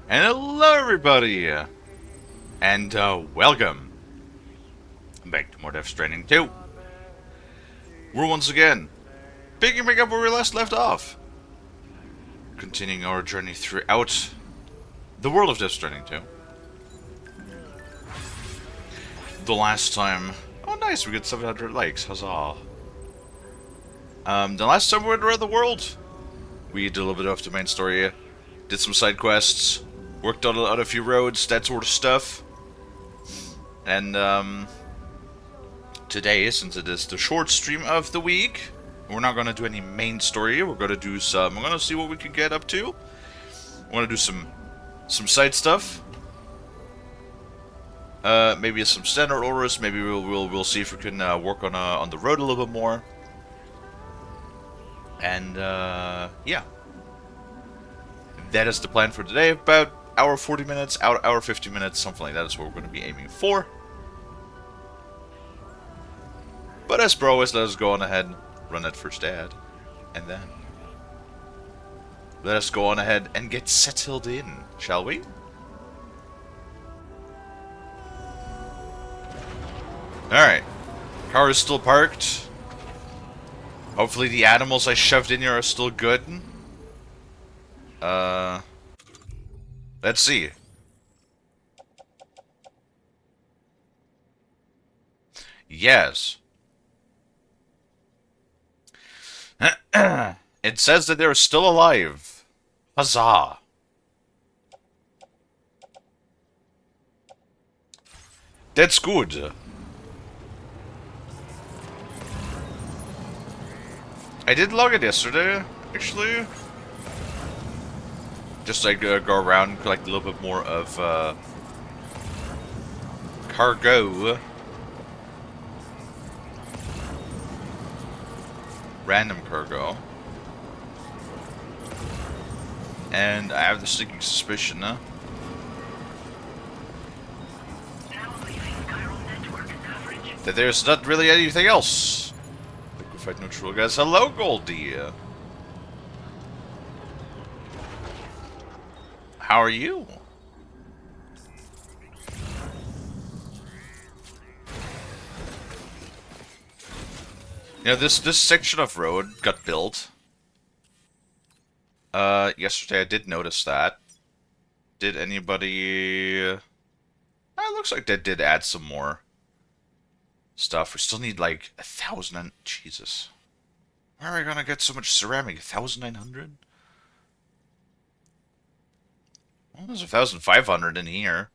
And hello, everybody, and welcome back to more Death Stranding 2. We're once again picking back up where we last left off, continuing our journey throughout the world of Death Stranding 2. The last time, oh nice, we got 700 likes, huzzah. The last time we went around the world, we did a little bit of the main story, did some side quests, worked on a few roads, that sort of stuff, and today, since it is the short stream of the week, we're not going to do any main story. We're going to do some. We're going to see what we can get up to. We're going to do some side stuff. Maybe some standard orders. Maybe we'll see if we can work on the road a little bit more. And yeah, that is the plan for today. About hour 40 minutes, hour 50 minutes, something like that is what we're going to be aiming for. But as per always, let us go on ahead, run that first ad, and then let us go on ahead and get settled in, shall we? Alright. Car is still parked. Hopefully the animals I shoved in here are still good. Let's see. Yes. It says that they're still alive. Huzzah. That's good. I did log it yesterday, actually. Just like go around and collect a little bit more of cargo. Random cargo. And I have the sneaking suspicion, that there's not really anything else. Liquefied neutral gas. Hello, Goldie. How are you? You know, this section of road got built. Yesterday I did notice that. Did anybody... it looks like they did add some more stuff. We still need like 1,000 and... Jesus. Where are we gonna get so much ceramic? 1,900? Well, there's 1,500 in here.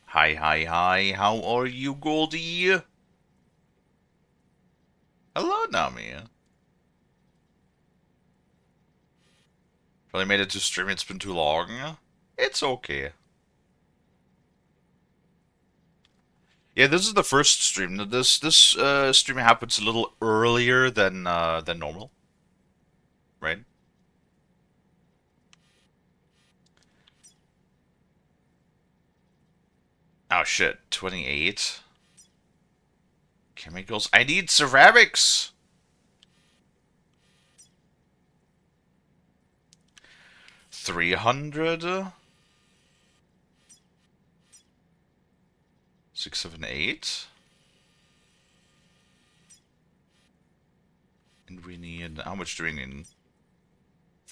Hi, hi, hi. How are you, Goldie? Hello, Nami. Probably made it to stream. It's been too long. It's okay. Yeah, this is the first stream. This stream happens a little earlier than normal, right? Oh shit, 28 chemicals. I need ceramics. 300. 6, 7, 8. And we need, how much do we need?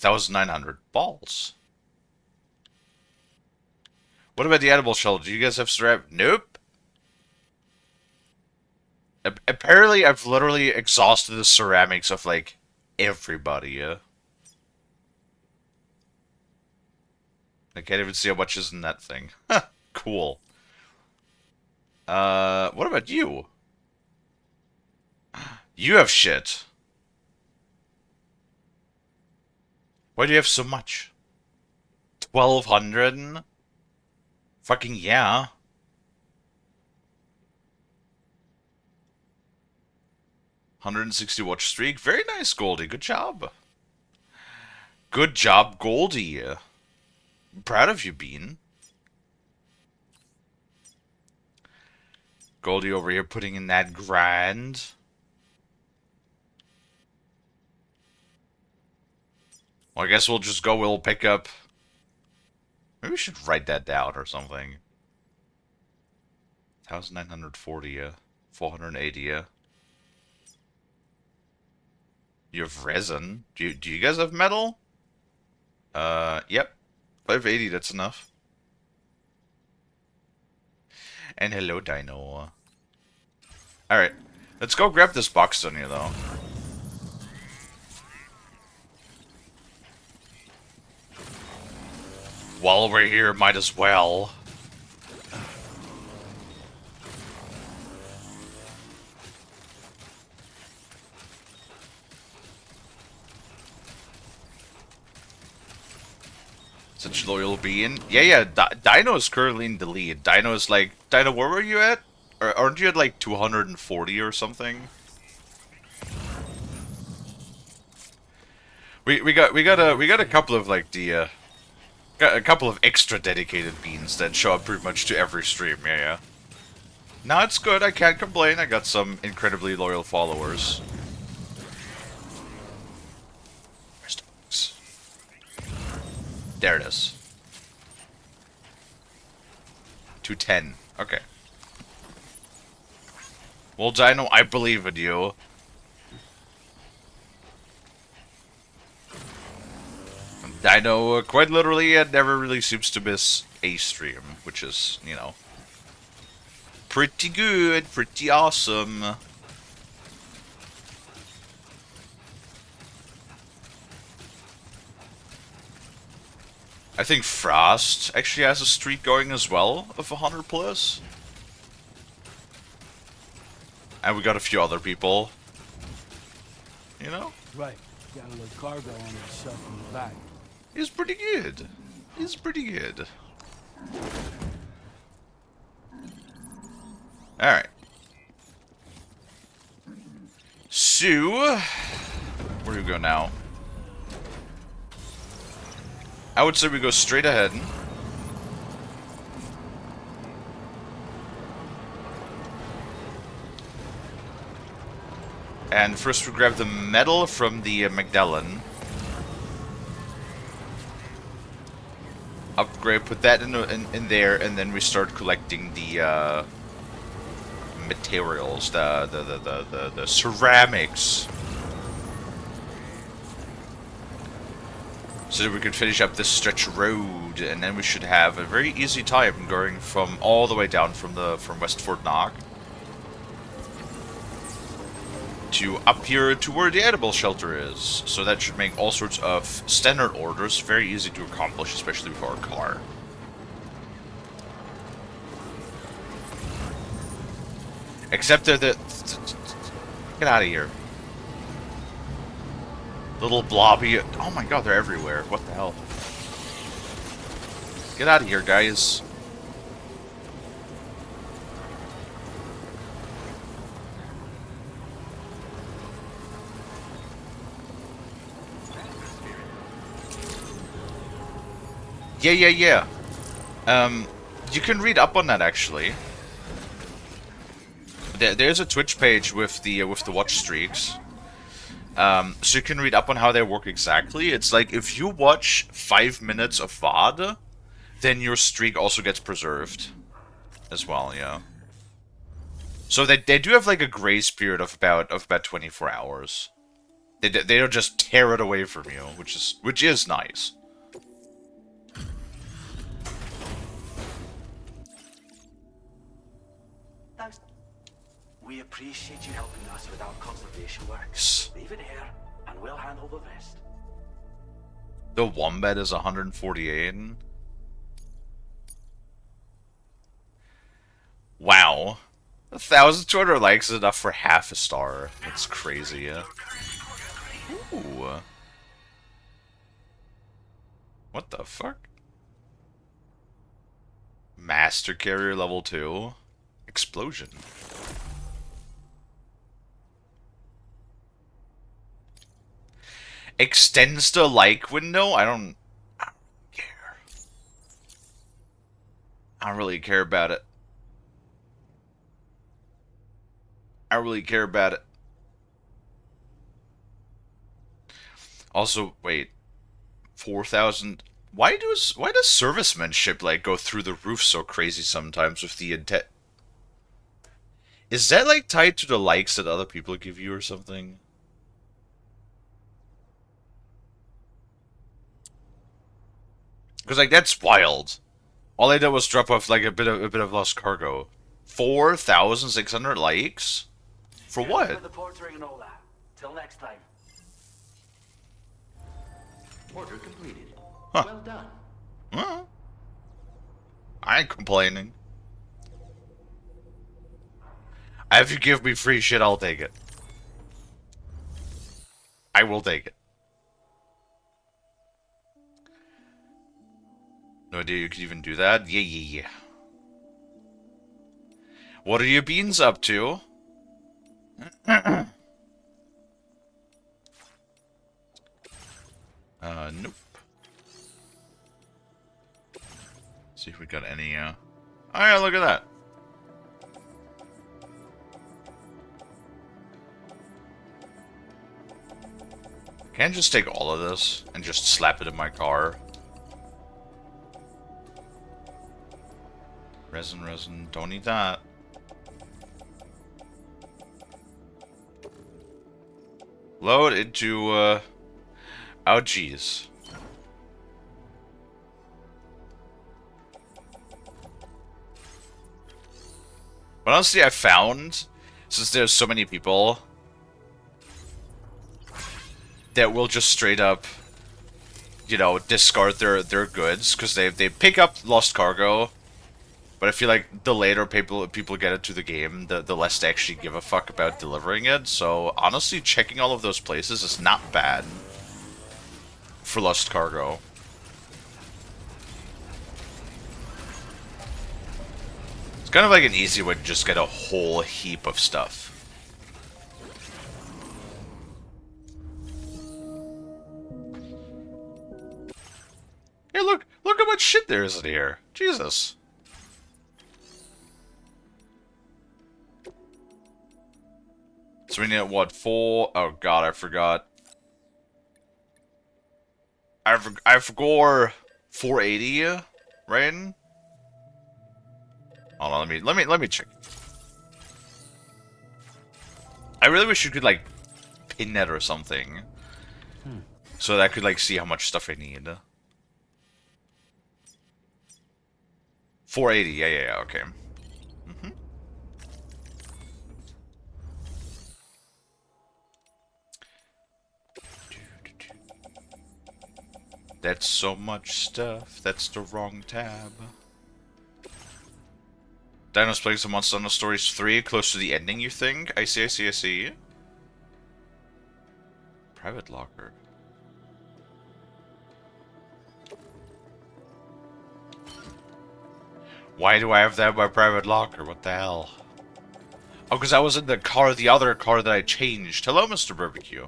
1,900 balls. What about the animal shelter? Do you guys have ceramic? Nope. Apparently, I've literally exhausted the ceramics of like everybody. I can't even see how much is in that thing. Cool. What about you? You have shit. Why do you have so much? 1,200? Fucking yeah. 160 watch streak. Very nice, Goldie. Good job. Good job, Goldie. I'm proud of you, Bean. Goldie over here putting in that grind. Well, I guess we'll just go, we'll pick up... Maybe we should write that down or something. 1,940, 480, You have resin. Do you guys have metal? Yep. 580, that's enough. And hello, Dino. Alright. Let's go grab this box on you, though. While we're here, might as well. Such loyal being. Yeah, Dino is currently in the lead. Dino is like... Dino, where were you at? Or aren't you at like 240 or something? We got a couple of like the got a couple of extra dedicated beans that show up pretty much to every stream. Yeah. No, it's good. I can't complain. I got some incredibly loyal followers. Where's the box? There it is. 210. Okay. Well, Dino, I believe in you. Dino, quite literally, never really seems to miss a stream, which is, you know, pretty good, pretty awesome. I think Frost actually has a streak going as well of 100 plus. And we got a few other people. You know? Right. Got a little cargo on the shelf in the back. He's pretty good. He's pretty good. Alright. So, where do we go now? I would say we go straight ahead. And first we grab the metal from the Magdalene. Upgrade, put that in there, and then we start collecting the materials, the ceramics, so that we can finish up this stretch of road, and then we should have a very easy time going from all the way down from West Fort Knock to up here to where the animal shelter is. So that should make all sorts of standard orders very easy to accomplish, especially with our car. Except that get out of here. Little blobby. Oh my god, they're everywhere. What the hell? Get out of here, guys. Yeah. You can read up on that actually. There's a Twitch page with the watch streaks. So you can read up on how they work exactly. It's like if you watch 5 minutes of VOD, then your streak also gets preserved as well. Yeah. So they do have like a grace period of about 24 hours. They don't just tear it away from you, which is nice. Thanks. We appreciate you helping us with our conservation work. Leave it here, and we'll handle the rest. The wombat is 148. Wow. 1,200 likes is enough for half a star. That's crazy, yeah. Ooh. What the fuck? Master Carrier level 2. Explosion. Extends the like window? I don't care. I don't really care about it. I really care about it. Also, wait. 4,000. Why does servicemanship like go through the roof so crazy sometimes with the intent? Is that like tied to the likes that other people give you or something? Because like that's wild. All I did was drop off like a bit of lost cargo. 4,600 likes? For Here's what? the portering and all that. Till next time. Order completed. Huh. Well done. Well, I ain't complaining. If you give me free shit, I'll take it. I will take it. No idea you could even do that? Yeah. What are your beans up to? Nope. See if we got any, Oh yeah, look at that. Can't just take all of this and just slap it in my car. Resin, don't need that. Load into, oh geez. But honestly, I found, since there's so many people that will just straight up, you know, discard their goods because they pick up lost cargo. But I feel like the later people get into the game, the less they actually give a fuck about delivering it. So honestly, checking all of those places is not bad for lost cargo. It's kind of like an easy way to just get a whole heap of stuff. Hey, look how much shit there is in here. Jesus. So we need, what, 4? Oh god, I forgot. I forgot 480, right? Hold on, let me check. I really wish you could like pin that or something, so that I could like see how much stuff I need. 480, yeah, okay. That's so much stuff. That's the wrong tab. Dino's playing some Monster Hunter Stories 3, close to the ending, you think? I see. Private locker. Why do I have that in my private locker? What the hell? Oh, because I was in the car, the other car that I changed. Hello, Mr. Barbecue.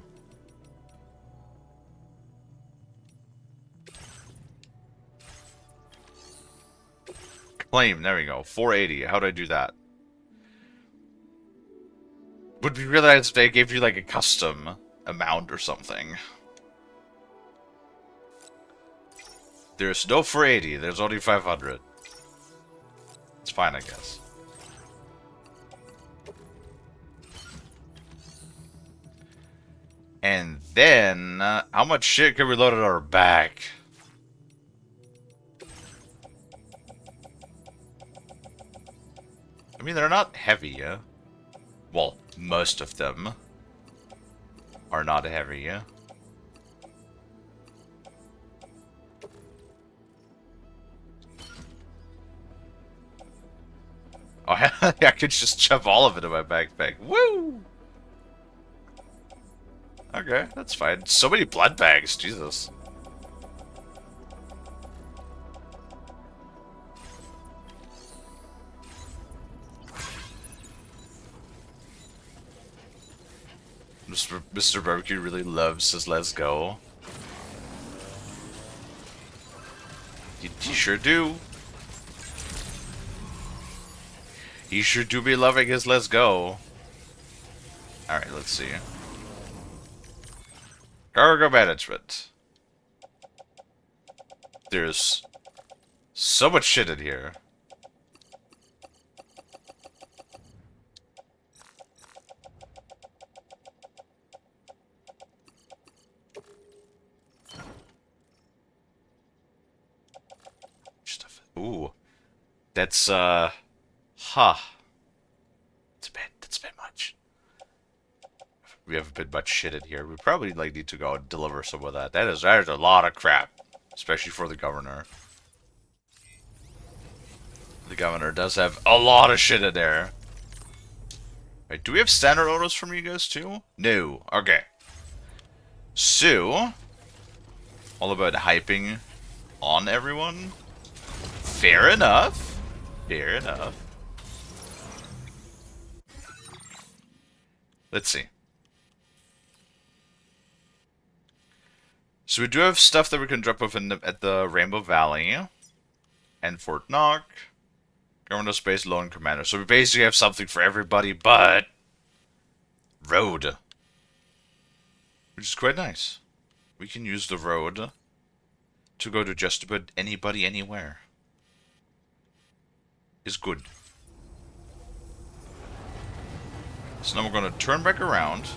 Claim, there we go. 480. How do I do that? Would we realize if they gave you like a custom amount or something? There's no 480. There's only 500. It's fine, I guess. And then, how much shit can we load at our back? I mean, they're not heavy, yeah? Well, most of them are not heavy, yeah? Oh, I could just shove all of it in my backpack. Woo! Okay, that's fine. So many blood bags, Jesus. Mr. Barbecue really loves his Let's Go. You sure do. He sure do be loving his Let's Go. Alright, let's see. Cargo management. there's so much shit in here. Stuff. Ooh. That's, huh. That's a bit much. We have a bit much shit in here. We probably, like, need to go and deliver some of that. That is a lot of crap. Especially for the governor. The governor does have a lot of shit in there. Right, do we have standard orders from you guys, too? No. Okay. So, all about hyping on everyone. Fair enough. Fair enough. Let's see. So we do have stuff that we can drop off at the Rainbow Valley. And Fort Knock. Governor Space Lone Commander. So we basically have something for everybody, but... road. Which is quite nice. We can use the road to go to just about anybody, anywhere. Is good. So now we're going to turn back around.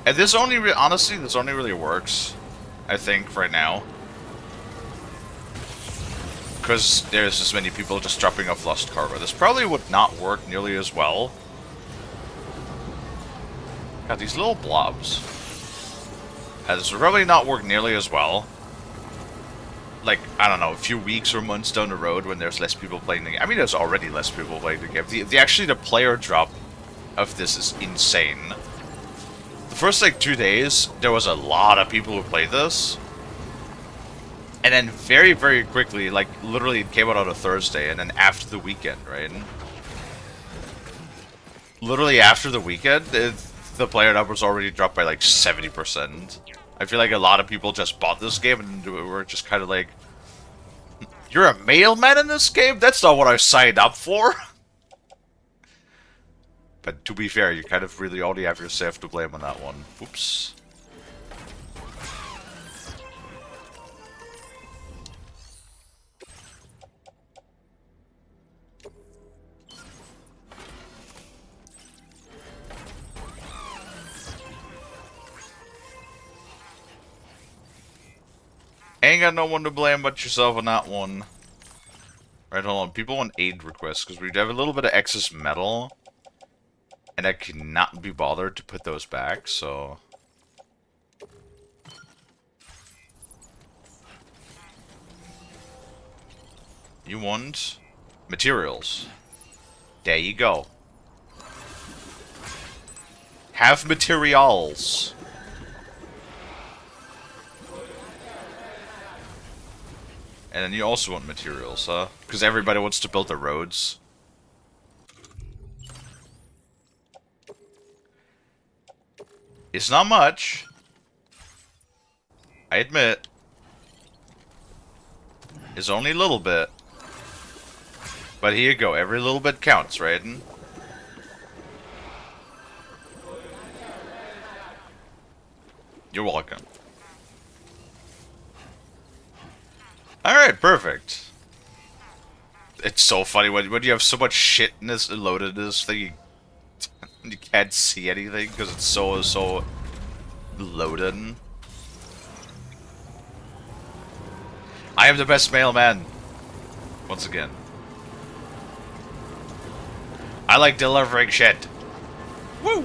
And this only, honestly, this only really works, I think, right now. Because there's as many people just dropping off lost cargo. This probably would not work nearly as well. God, these little blobs. This would probably not work nearly as well. Like, I don't know, a few weeks or months down the road when there's less people playing the game. I mean, there's already less people playing the game. Actually, the player drop of this is insane. The first, like, 2 days, there was a lot of people who played this. And then very, very quickly, like, literally it came out on a Thursday, and then after the weekend, right? Literally after the weekend, the player numbers already dropped by, like, 70%. I feel like a lot of people just bought this game and were just kind of like, you're a mailman in this game? That's not what I signed up for! But to be fair, you kind of really only have yourself to blame on that one. Oops. Ain't got no one to blame but yourself on that one. Right, hold on. People want aid requests, because we have a little bit of excess metal. And I cannot be bothered to put those back, so... You want materials. There you go. Have materials. And then you also want materials, huh? Because everybody wants to build the roads. It's not much. I admit. It's only a little bit. But here you go. Every little bit counts, right? You're welcome. Alright, perfect. It's so funny when you have so much shit in this loaded in this thing, you can't see anything because it's so loaded. I am the best mailman. Once again. I like delivering shit. Woo!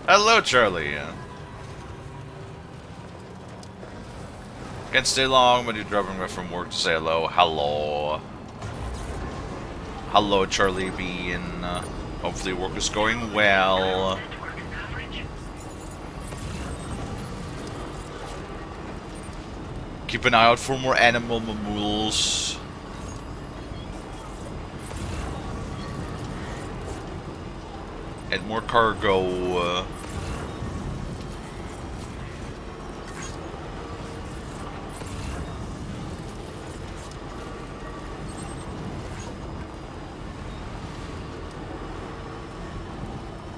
Hello, Charlie. Can't stay long when you're driving away from work to say hello. Hello. Hello, Charlie Bean. Hopefully work is going well. Keep an eye out for more animal mammals. And more cargo.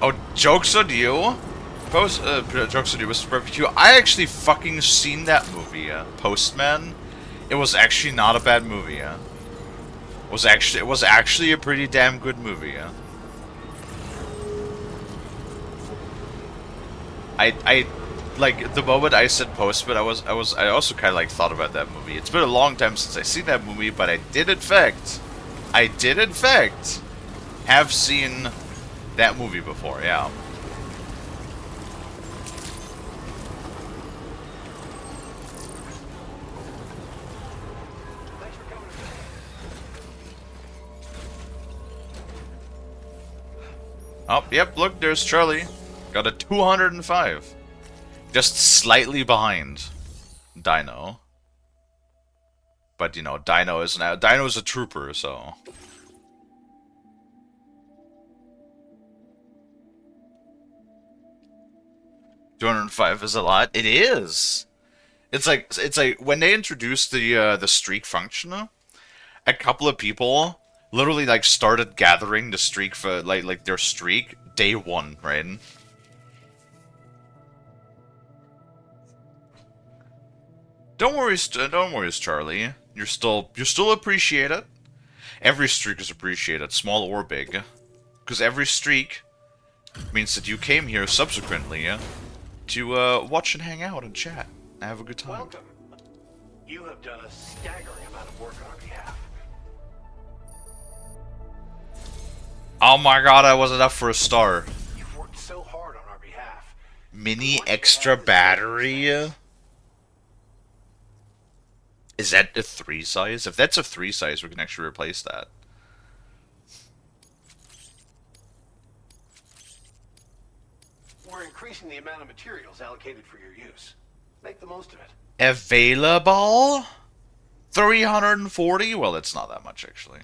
Oh, jokes on you. Jokes on you, Mr. Barbecue. I actually fucking seen that movie, Postman. It was actually not a bad movie, It was actually a pretty damn good movie, I like the moment I said Postman, I also kind of like thought about that movie. It's been a long time since I seen that movie, but I did in fact have seen that movie before, yeah. Oh, yep, look, there's Charlie. Got a 205. Just slightly behind Dino. But, you know, Dino's a trooper, so... $205 is a lot. It is! It's like when they introduced the streak function, a couple of people literally like started gathering the streak for like their streak day one, right? Don't worry, Charlie. You're still appreciated. Every streak is appreciated, small or big, because every streak means that you came here subsequently to watch and hang out and chat and have a good time. Welcome. You have done a staggering amount of work on our behalf. Oh my god, I was enough for a star. You've worked so hard on our behalf. Mini extra battery? Is that a 3 size? If that's a 3 size, we can actually replace that. We're increasing the amount of materials allocated for your use. Make the most of it. Available? 340? Well, it's not that much, actually.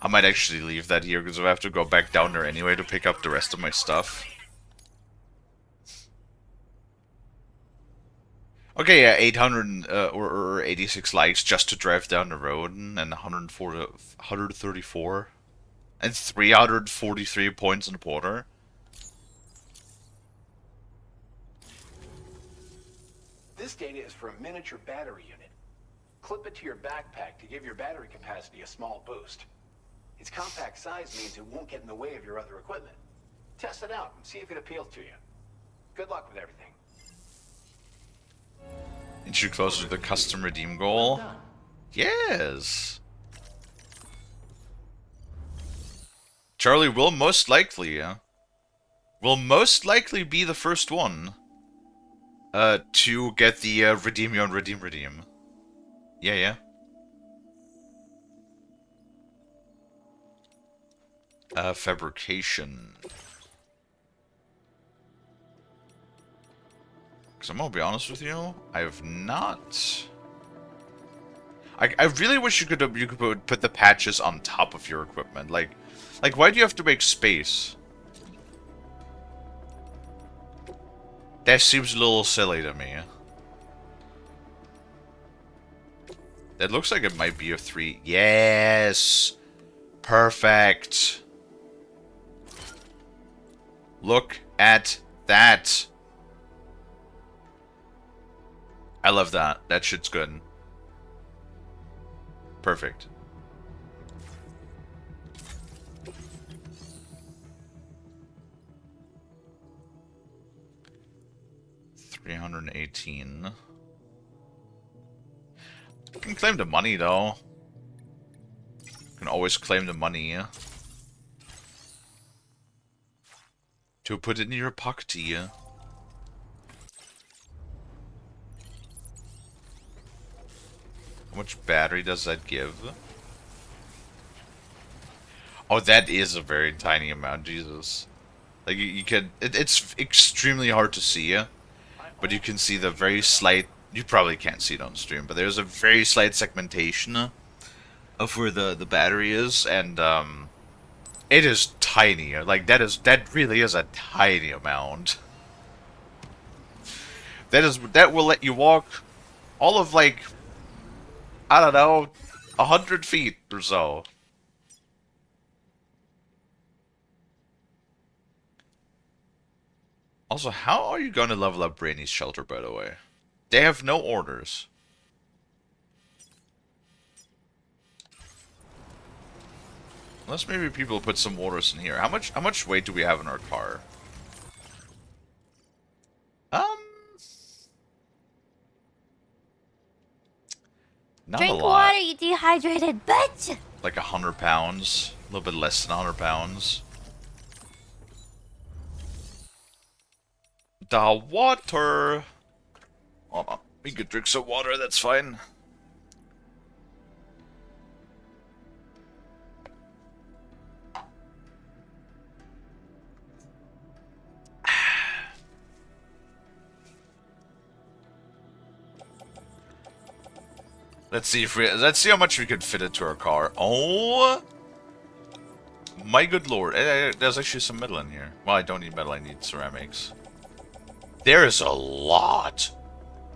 I might actually leave that here, because I have to go back down there anyway to pick up the rest of my stuff. Okay, yeah, 800 or 86 likes just to drive down the road, and 134, and 343 points in the porter. This data is for a miniature battery unit. Clip it to your backpack to give your battery capacity a small boost. Its compact size means it won't get in the way of your other equipment. Test it out and see if it appeals to you. Good luck with everything. Inch you closer to the custom redeem goal? Well done. Yes! Charlie will most likely be the first one to get the redeem your own redeem. Yeah. Fabrication. Because I'm gonna be honest with you, I have not. I really wish you could put the patches on top of your equipment. Like why do you have to make space? That seems a little silly to me. That looks like it might be a 3. Yes! Perfect! Look at that! I love that. That shit's good. Perfect. $318. I can claim the money though. Can always claim the money. To put it in your pocket. How much battery does that give? Oh, that is a very tiny amount, Jesus. Like, you can... It's extremely hard to see, but you can see the very slight... You probably can't see it on stream, but there's a very slight segmentation of where the battery is, and, it is tiny. Like, that really is a tiny amount. That will let you walk all of, like... I don't know, 100 feet or so. Also, how are you gonna level up Brainy's shelter, by the way? They have no orders. Unless maybe people put some orders in here. How much weight do we have in our car? Not a Drink lot. water, you dehydrated bitch! Like 100 pounds. A little bit less than 100 pounds. The water! Oh, we could drink some water, that's fine. Let's see how much we could fit into our car. Oh my good lord. There's actually some metal in here. Well, I don't need metal, I need ceramics. There's a lot.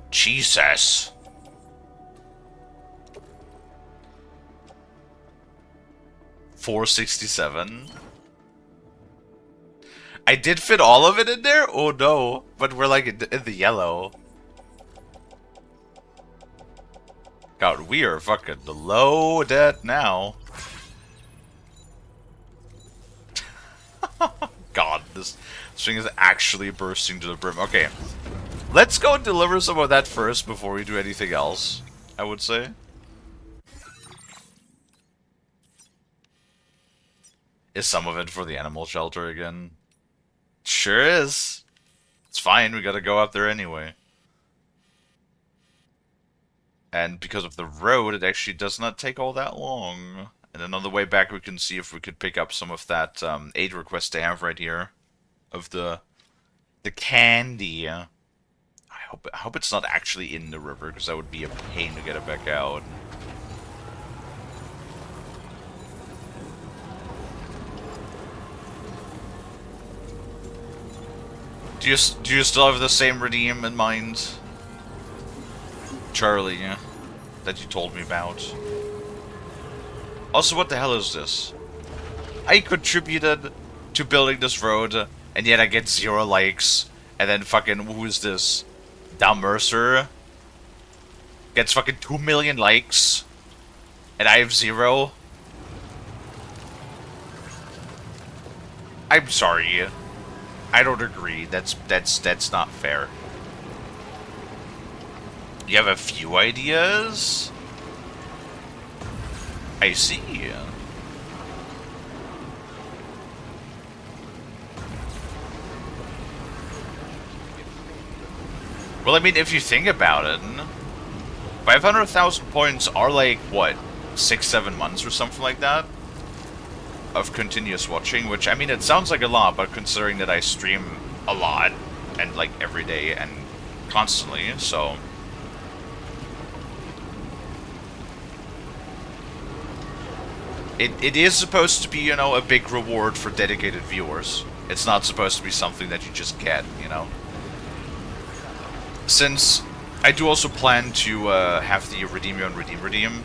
Jesus. $467. I did fit all of it in there? Oh no. But we're like in the yellow. God, we are fucking loaded now. God, this thing is actually bursting to the brim. Okay, let's go and deliver some of that first before we do anything else, I would say. Is some of it for the animal shelter again? Sure is. It's fine, we gotta go up there anyway. And because of the road, it actually does not take all that long. And then on the way back, we can see if we could pick up some of that aid request they have right here, of the candy. I hope it's not actually in the river, because that would be a pain to get it back out. Do you still have the same redeem in mind, Charlie, that you told me about? Also, what the hell is this? I contributed to building this road, and yet I get 0 likes. And then fucking, who is this? Dom Mercer gets fucking 2 million likes, and I have 0. I'm sorry. I don't agree. That's not fair. You have a few ideas? I see. Well, I mean, if you think about it, 500,000 points are like, what, 6-7 months or something like that? Of continuous watching, which, I mean, it sounds like a lot, but considering that I stream a lot, and like every day and constantly, so... It is supposed to be, you know, a big reward for dedicated viewers. It's not supposed to be something that you just get, you know? Since I do also plan to have the Redeem Your Own Redeem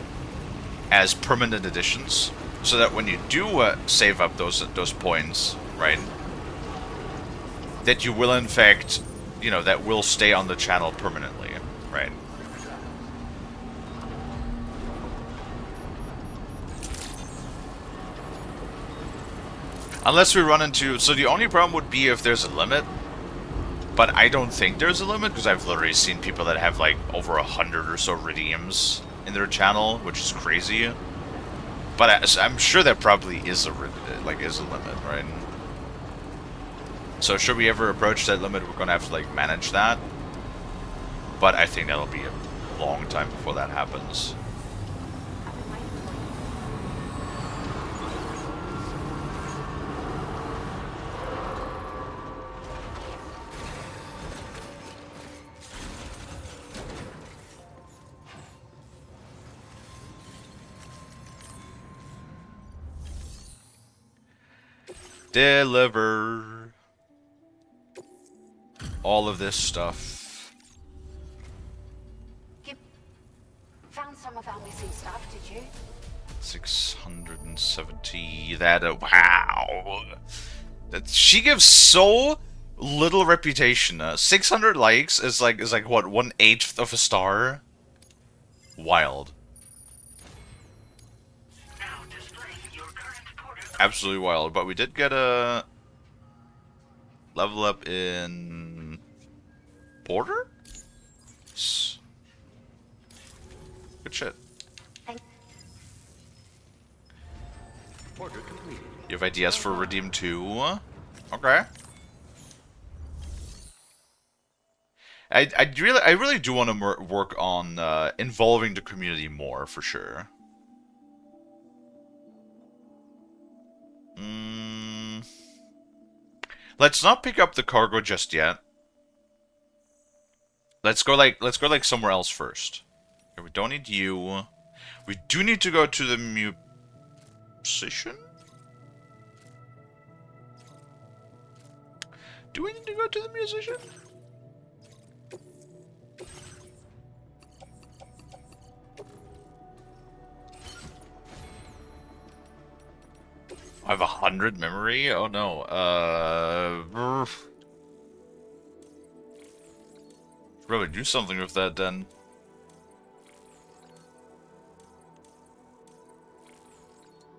as permanent additions, so that when you do save up those points, right, that you will in fact, you know, that will stay on the channel permanently, right? Unless we run into... So the only problem would be if there's a limit. But I don't think there's a limit, because I've literally seen people that have like over 100 or so redeems in their channel, which is crazy. But I'm sure there probably is a limit, right? So should we ever approach that limit, we're gonna have to like manage that. But I think that'll be a long time before that happens. Deliver all of this stuff. You found some of our missing stuff, did you? 670. That wow. She gives so little reputation. 600 likes is like what, 1/8 of a star? Wild. Absolutely wild. But we did get a level up in Porter? Good shit. Order completed. You have ideas for Redeem 2? Okay. I really do want to work on involving the community more, for sure. Let's not pick up the cargo just yet. Let's go like somewhere else first. Okay, we don't need you. We do need to go to the musician? Do we need to go to the musician? I have 100 memory? Oh no. Should probably do something with that then.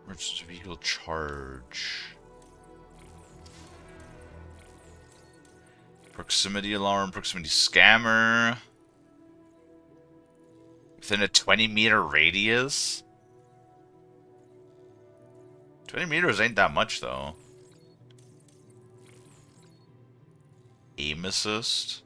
Emergency vehicle charge. Proximity alarm, proximity scammer. Within a 20-meter radius? 20 meters ain't that much, though. Aim assist.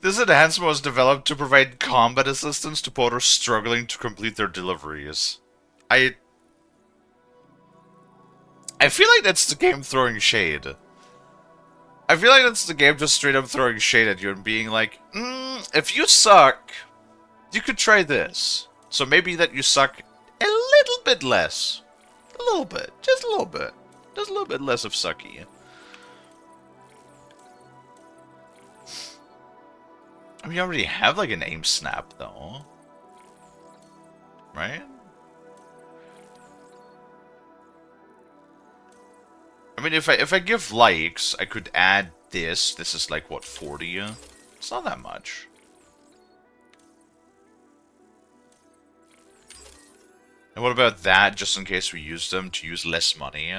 This enhancement was developed to provide combat assistance to porters struggling to complete their deliveries. I feel like that's the game throwing shade. I feel like that's the game just straight up throwing shade at you and being like, if you suck, you could try this. So maybe that you suck a little bit less. A little bit. Just a little bit. Just a little bit less of sucky. We already have like an aim snap though. Right? I mean, if I give likes, I could add this. This is like, what, 40? It's not that much. And what about that, just in case we use them to use less money?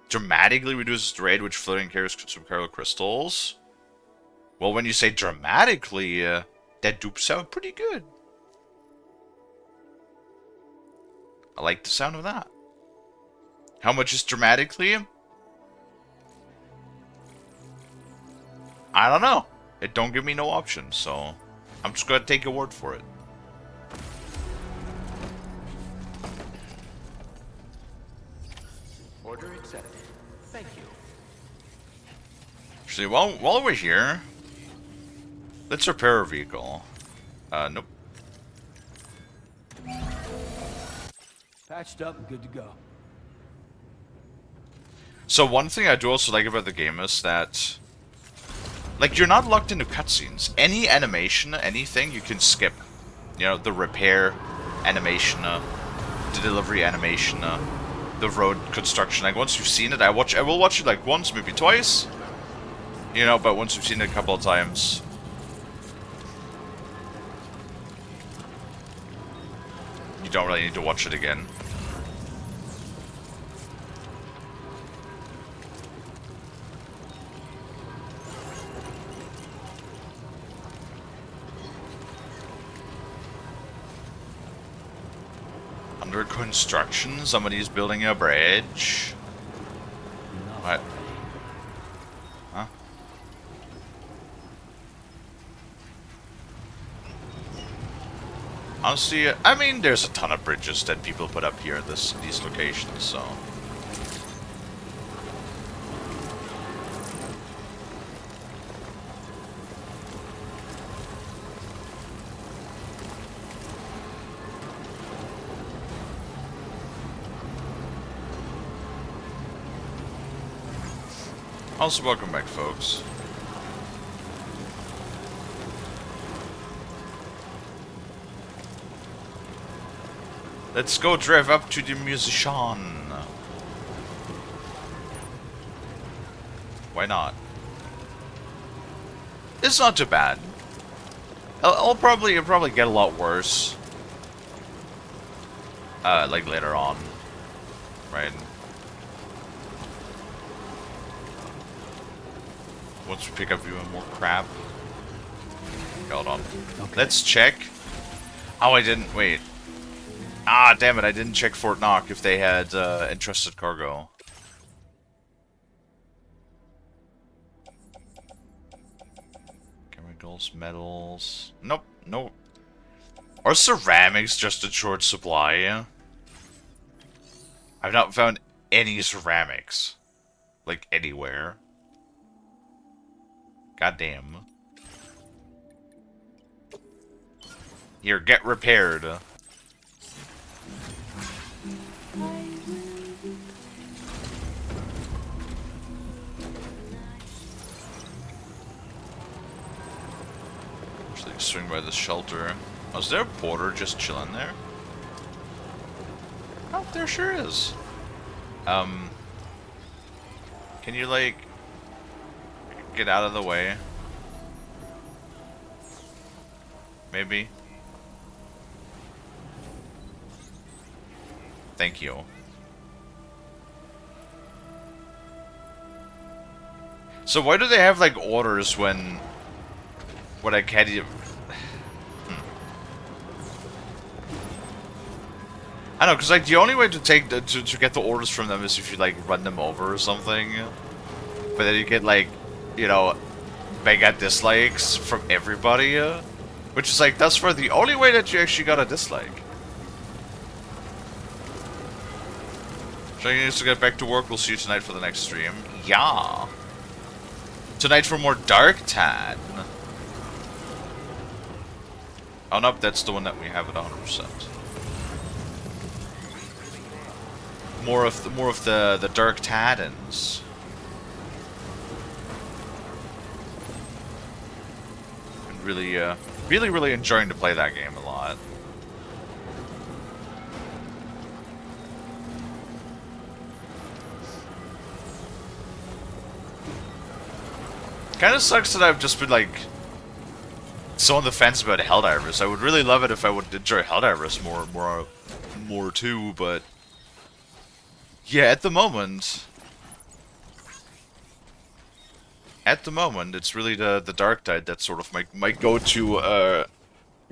Dramatically reduces the rate which floating carriers consume cargo crystals. Well, when you say dramatically, that dupes sound pretty good. I like the sound of that. How much is dramatically? I don't know. It don't give me no options, so I'm just gonna take your word for it. Order accepted. Thank you. Actually, while we're here, let's repair our vehicle. Nope. Patched up and good to go. So one thing I do also like about the game is that, like, you're not locked into cutscenes. Any animation, anything, you can skip. You know, the repair animation, the delivery animation, the road construction. Like, once you've seen it, I will watch it like once, maybe twice. You know, but once you've seen it a couple of times, you don't really need to watch it again. Under construction, somebody's building a bridge. What? Huh? Honestly, I mean, there's a ton of bridges that people put up here at these locations, so. Also, welcome back, folks. Let's go drive up to the musician. Why not? It's not too bad. It'll probably get a lot worse. Like later on, right? Once we pick up even more crap. Hold on. Okay. Let's check. Oh, I didn't. Wait. Ah, damn it. I didn't check Fort Knock if they had entrusted cargo. Chemicals, metals. Nope. Nope. Are ceramics just in short supply? I've not found any ceramics. Like, anywhere. Goddamn. Here, get repaired. Actually, swing by the shelter. Oh, is there a porter just chilling there? Oh, there sure is. Can you, like, get out of the way? Maybe? Thank you. So why do they have, like, orders when I can't even... I know, because, like, the only way to take to get the orders from them is if you, like, run them over or something. But then you get, like, you know, mega dislikes from everybody. Which is, like, that's for the only way that you actually got a dislike. So I need to get back to work. We'll see you tonight for the next stream. Yeah. Tonight for more Dark Tad. Oh, nope, that's the one that we have at 100%. More of the Dark Tadans. Been really enjoying to play that game a lot. Kind of sucks that I've just been like so on the fence about Helldivers. I would really love it if I would enjoy Helldivers more too, but yeah, at the moment, it's really the Dark Tide that's sort of my go-to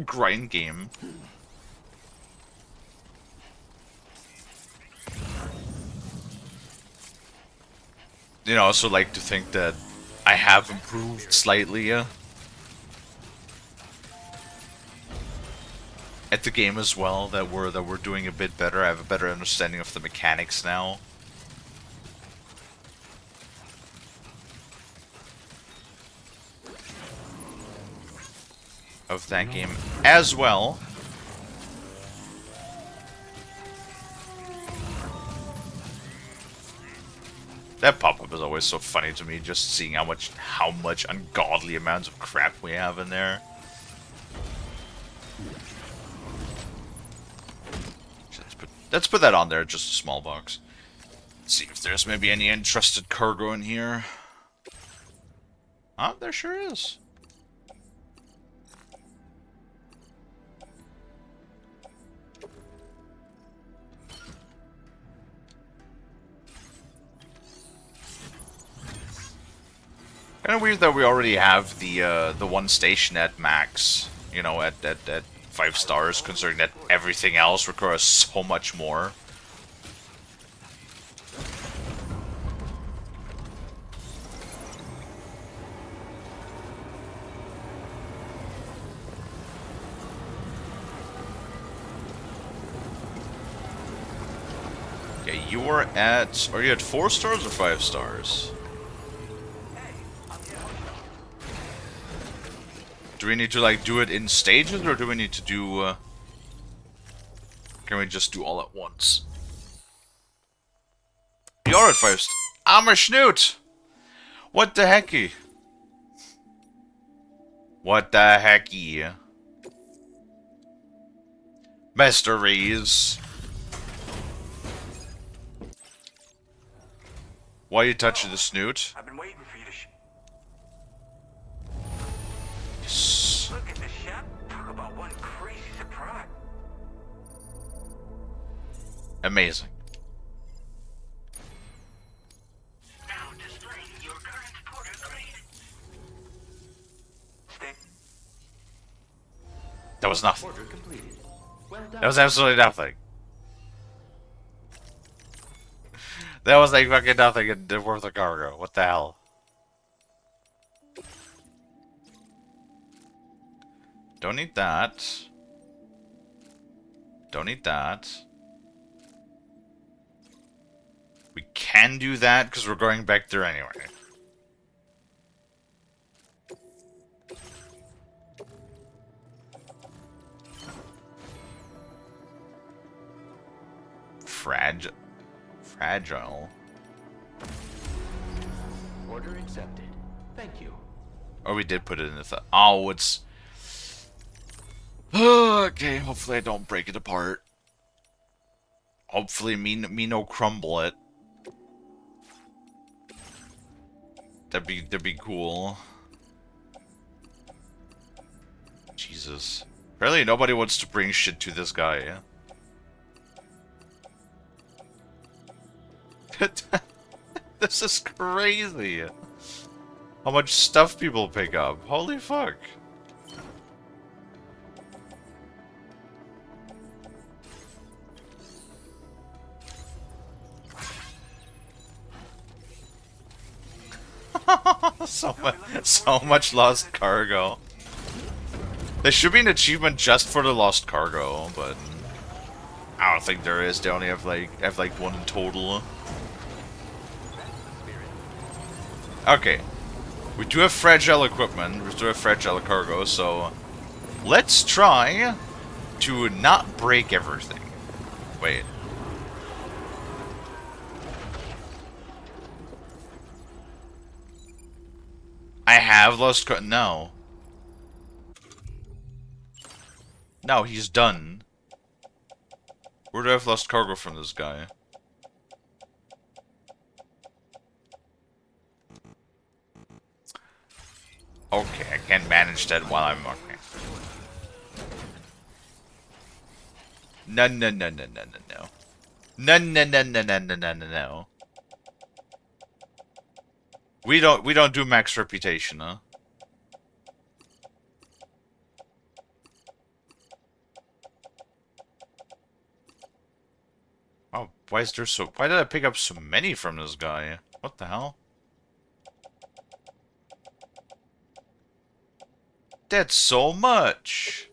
grind game. You know, I also like to think that I have improved slightly at the game as well. That we're doing a bit better. I have a better understanding of the mechanics now. Of that game as well. That pop-up is always so funny to me, just seeing how much ungodly amounts of crap we have in there. Let's put that on there, just a small box. Let's see if there's maybe any entrusted cargo in here. Oh, there sure is. Kind of weird that we already have the one station at max, you know, at 5 stars, considering that everything else requires so much more. Okay, you're at... Are you at 4 stars or 5 stars? Do we need to, like, do it in stages, or do we need to do, Can we just do all at once? You're at 5 stars. I'm a schnoot! What the hecky? What the hecky? Master Reeves. Why are you touching the snoot? I've been waiting for you to S- look at this shop. Talk about one crazy surprise. Amazing. Now displaying your current porter grade. Stay. That was nothing. Order completed. Well done. That was absolutely nothing. That was like fucking nothing and worth of cargo. What the hell? Don't need that. Don't need that. We can do that because we're going back there anyway. Fragile. Order accepted. Thank you. Or we did put it in the oh, it's okay. Hopefully I don't break it apart. Hopefully me no crumble it. That'd be cool. Jesus. Apparently nobody wants to bring shit to this guy, yeah? This is crazy. How much stuff people pick up. Holy fuck. so much lost cargo. There should be an achievement just for the lost cargo, but I don't think there is. They only have like one in total. Okay. We do have fragile equipment, we do have fragile cargo, so let's try to not break everything. Wait. I have lost no. No, he's done. Where do I have lost cargo from this guy? Okay, I can't manage that while I'm okay. No, no, no, no, no, no, no. No, no, no, no, no, no, no, no, no. We don't do max reputation, huh? Oh, why did I pick up so many from this guy? What the hell? That's so much!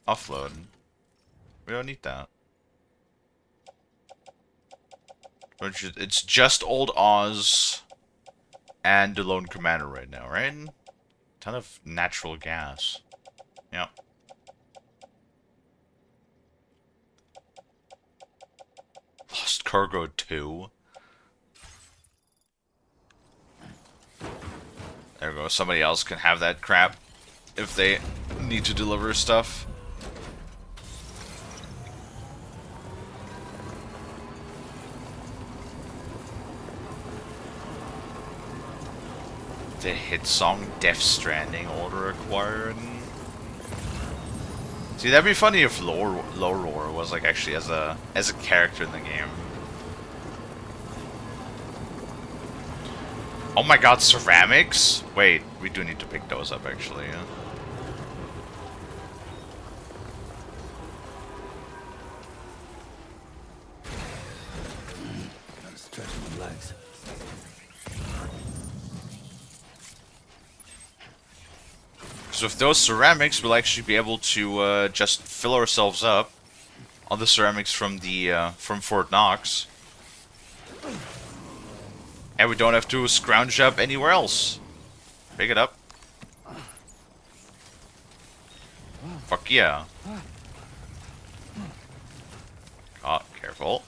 Offload. We don't need that. It's just old Oz and the Lone Commander right now, right? Ton of natural gas. Yep. Lost cargo 2. There we go. Somebody else can have that crap if they need to deliver stuff. The hit song Death Stranding order acquired. See, that'd be funny if Loror was like actually as a character in the game. Oh my god, ceramics? Wait, we do need to pick those up actually. Yeah. Gotta stretch my legs. So with those ceramics, we'll actually be able to just fill ourselves up on the ceramics from the from Fort Knox, and we don't have to scrounge up anywhere else. Pick it up. Fuck yeah! Oh, careful.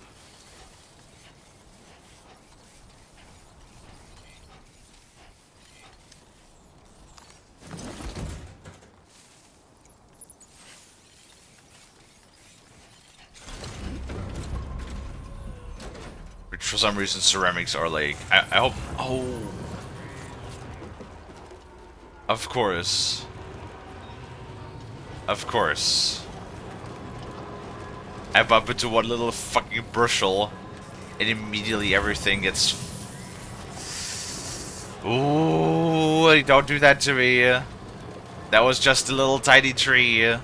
Which for some reason ceramics are like... I hope... Oh! Of course. Of course. I bump into one little fucking bushel, and immediately everything gets... Ooh, don't do that to me. That was just a little tiny tree. It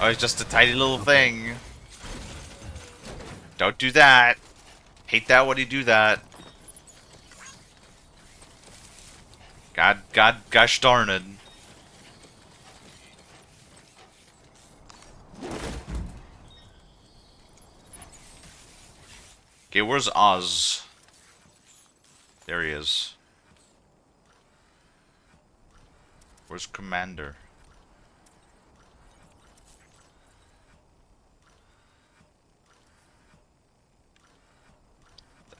was just a tiny little thing. Don't do that. Hate that when you do that. Gosh darn it. Okay, where's Oz? There he is. Where's Commander?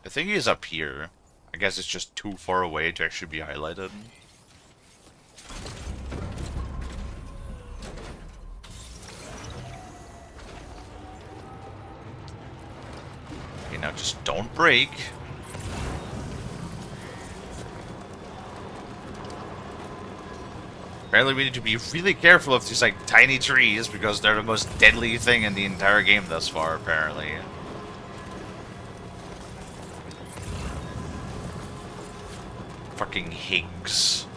I think he's up here. I guess it's just too far away to actually be highlighted. Okay, now just don't break. Apparently we need to be really careful of these like tiny trees because they're the most deadly thing in the entire game thus far, apparently. Fucking Higgs.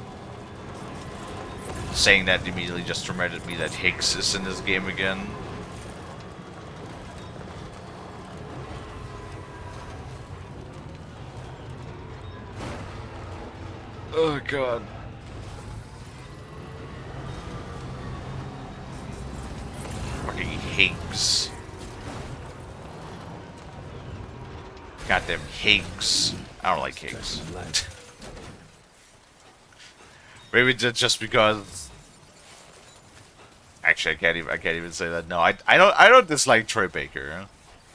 Saying that immediately just reminded me that Higgs is in this game again. Oh god. Fucking Higgs. Goddamn Higgs. I don't like Higgs. Maybe just because. Actually, I can't even say that. No, I don't dislike Troy Baker.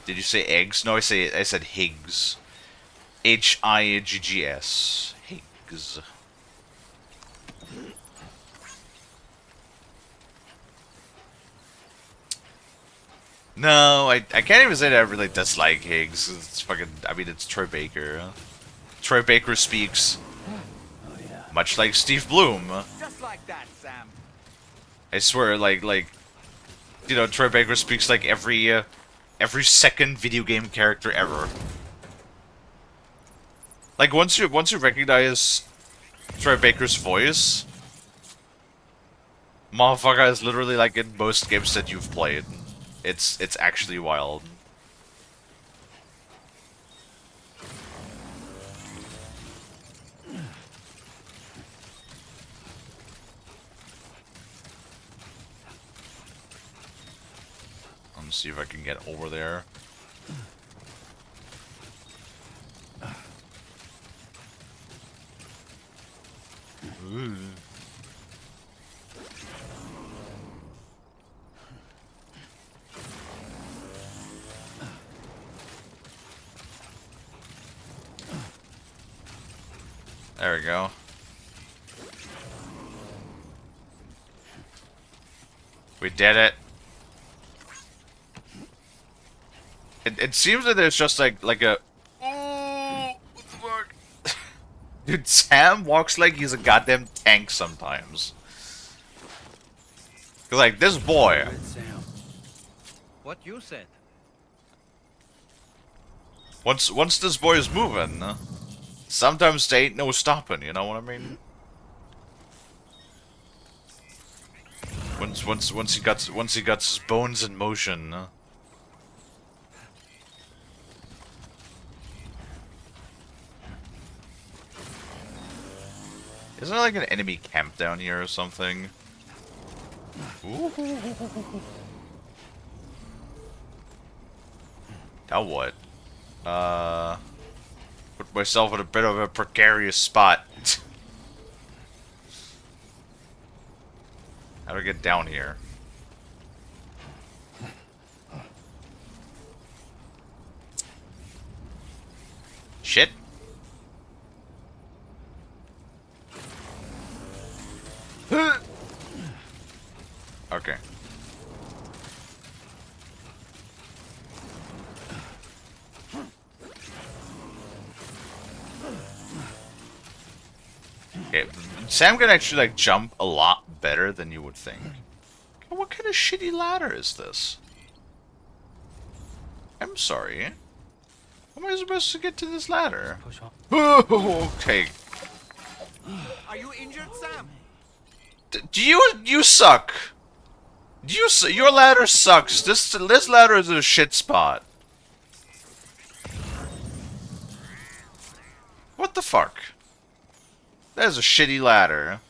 Did you say eggs? No, I said Higgs. Higgs. Higgs. No, I can't even say that I really dislike Higgs. It's fucking. I mean, it's Troy Baker. Troy Baker speaks. Much like Steve Bloom. Just like that, Sam. I swear, like, you know, Troy Baker speaks like every second video game character ever. Like once you recognize Troy Baker's voice, motherfucker is literally like in most games that you've played. It's actually wild. Let's see if I can get over there. Ooh. There we go. We did it. It seems that there's just like a. Oh, what the fuck? Dude, Sam walks like he's a goddamn tank sometimes. Cause like this boy. What you said? Once this boy is moving, sometimes there ain't no stopping. You know what I mean? Once he got his bones in motion. Isn't there like an enemy camp down here or something? Ooh. Now what? Put myself in a bit of a precarious spot. How do I get down here? Shit. Okay. Sam can actually like jump a lot better than you would think. What kind of shitty ladder is this? I'm sorry. How am I supposed to get to this ladder? Push on. Okay. Are you injured, Sam? Do you suck? Your ladder sucks. This ladder is a shit spot. What the fuck? That is a shitty ladder.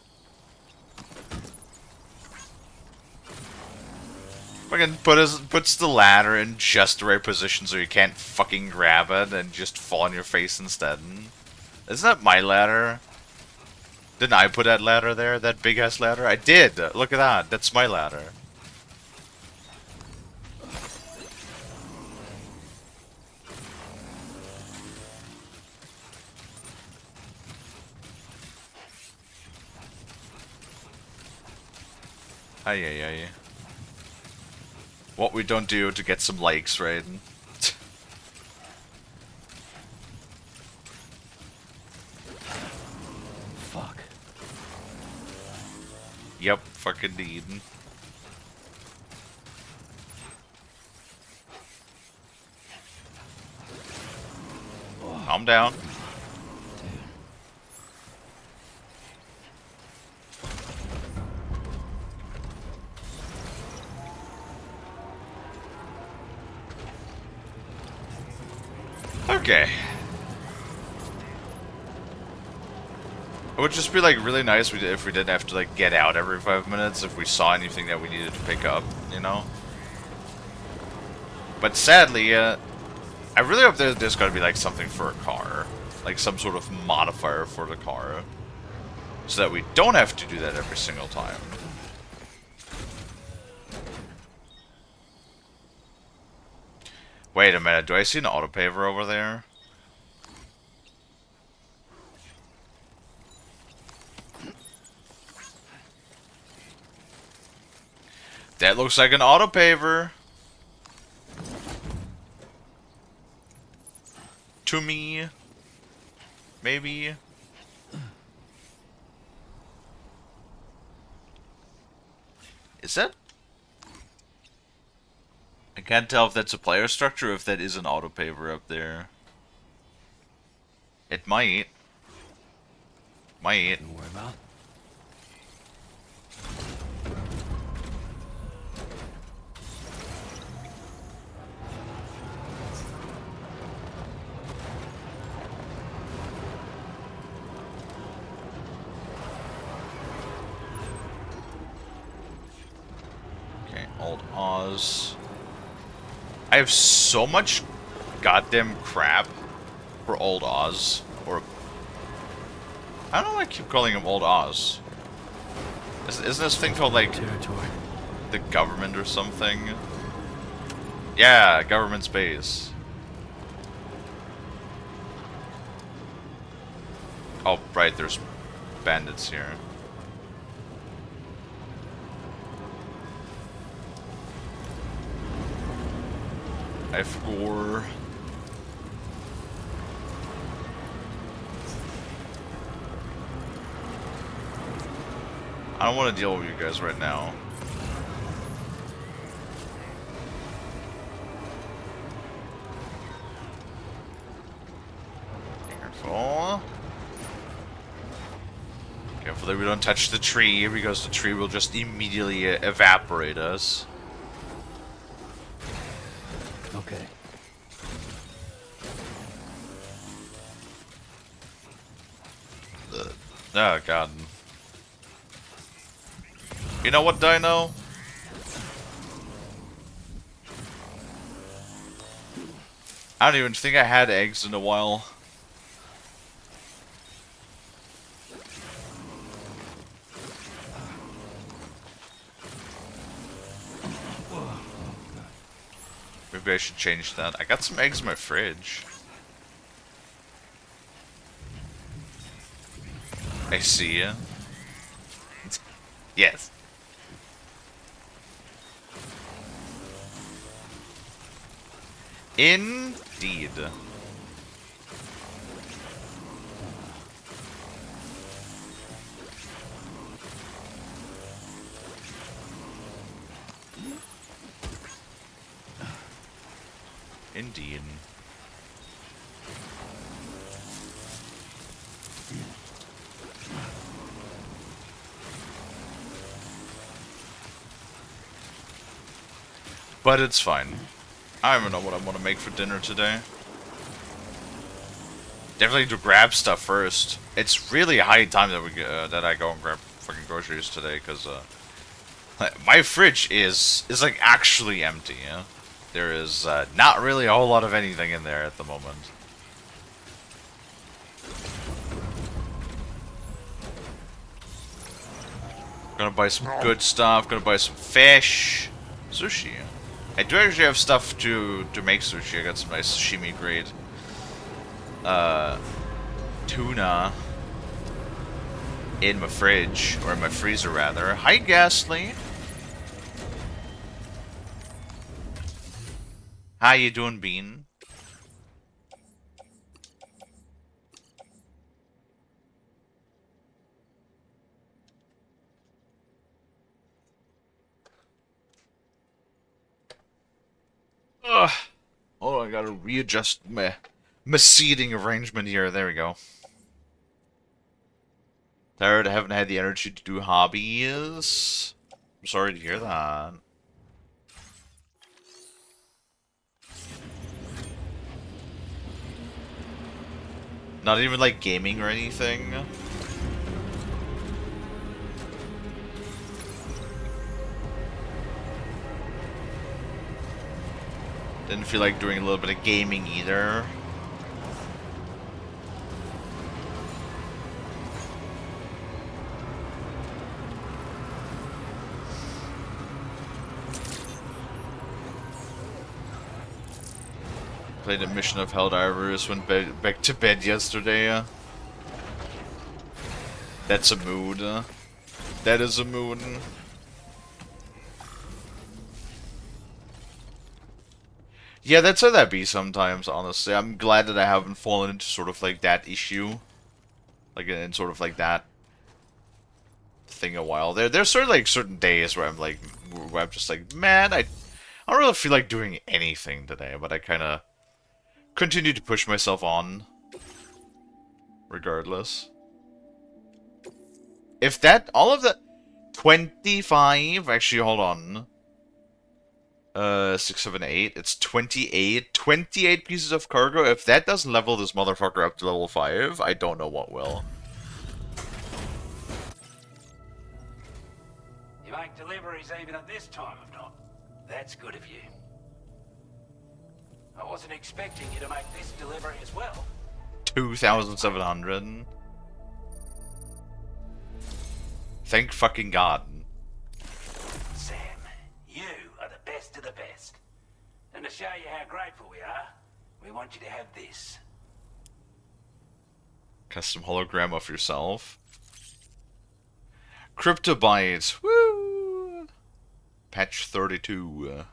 Fucking puts the ladder in just the right position so you can't fucking grab it and just fall on your face instead. Isn't that my ladder? Didn't I put that ladder there? That big ass ladder? I did! Look at that. That's my ladder. Ay ay ay. What we don't do to get some likes, right? Fuck. Yep, fucking need. Calm down. Okay. It would just be like really nice if we didn't have to like get out every 5 minutes if we saw anything that we needed to pick up, you know? But sadly, I really hope there's gotta be like something for a car. Like some sort of modifier for the car. So that we don't have to do that every single time. Wait a minute, do I see an autopaver over there? That looks like an autopaver. To me. Maybe. Is that? I can't tell if that's a player structure or if that is an autopaver up there. It might. Might. Don't worry about. Okay, Old Oz. I have so much goddamn crap for Old Oz. Or I don't know why I keep calling him Old Oz. Isn't this thing called like Territory. the government or something? Yeah, government space. Oh, right, there's bandits here. F4. I don't want to deal with you guys right now. Careful. Careful that we don't touch the tree, because the tree will just immediately evaporate us. Okay. Oh, God. You know what, Dino? I don't even think I had eggs in a while. Maybe I should change that. I got some eggs in my fridge. I see ya. Yes. Indeed. Indeed. But it's fine. I don't even know what I want to make for dinner today. Definitely to grab stuff first. It's really high time that that I go and grab fucking groceries today, because my fridge is like actually empty. Yeah? There is not really a whole lot of anything in there at the moment. Gonna buy some good stuff. Gonna buy some fish, sushi. I do actually have stuff to make sushi. I got some nice sashimi grade tuna in my fridge, or in my freezer rather. Hi, Ghastly. How you doing, Bean? Ugh. Oh, I gotta readjust my seating arrangement here. There we go. Tired, I haven't had the energy to do hobbies. I'm sorry to hear that. Not even like gaming or anything. Didn't feel like doing a little bit of gaming either. Played a mission of Helldivers, went back to bed yesterday. That's a mood. That is a mood. Yeah, that's how that be sometimes, honestly. I'm glad that I haven't fallen into sort of like that issue. Like, in sort of like that thing a while. There's sort of like certain days where I'm just like, man, I don't really feel like doing anything today, but I kind of continue to push myself on, regardless. If that, all of the 25, actually, hold on. 6, 7, 8, it's 28. 28 pieces of cargo. If that doesn't level this motherfucker up to level 5, I don't know what will. You make deliveries even at this time of night. That's good of you. I wasn't expecting you to make this delivery as well. 2,700. Thank fucking God. Sam, you are the best of the best. And to show you how grateful we are, we want you to have this. Custom hologram of yourself. Cryptobyte. Woo! Patch 32.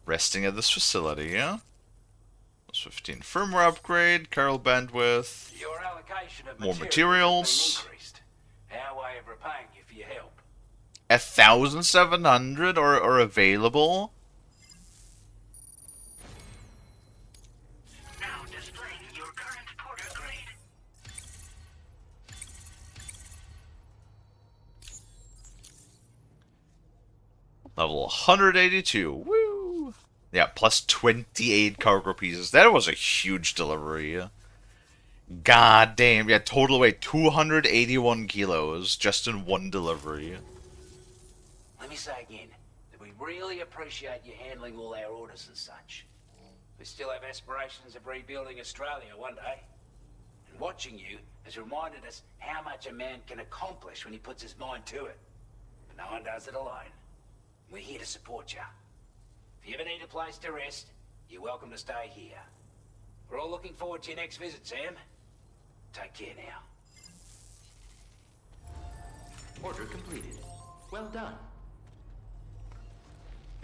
Resting at this facility, yeah? Plus 15 firmware upgrade, chiral bandwidth, Your allocation of more materials materials. has been increased. Our way of repaying you for your help. 1,700 are available. Now displaying your current porter grade. Level 182. Woo! Yeah, plus 28 cargo pieces. That was a huge delivery. God damn. Yeah, total weight 281 kilos just in one delivery. Let me say again that we really appreciate you handling all our orders and such. We still have aspirations of rebuilding Australia one day. And watching you has reminded us how much a man can accomplish when he puts his mind to it. But no one does it alone. We're here to support you. If you ever need a place to rest, you're welcome to stay here. We're all looking forward to your next visit, Sam. Take care now. Order completed. Well done.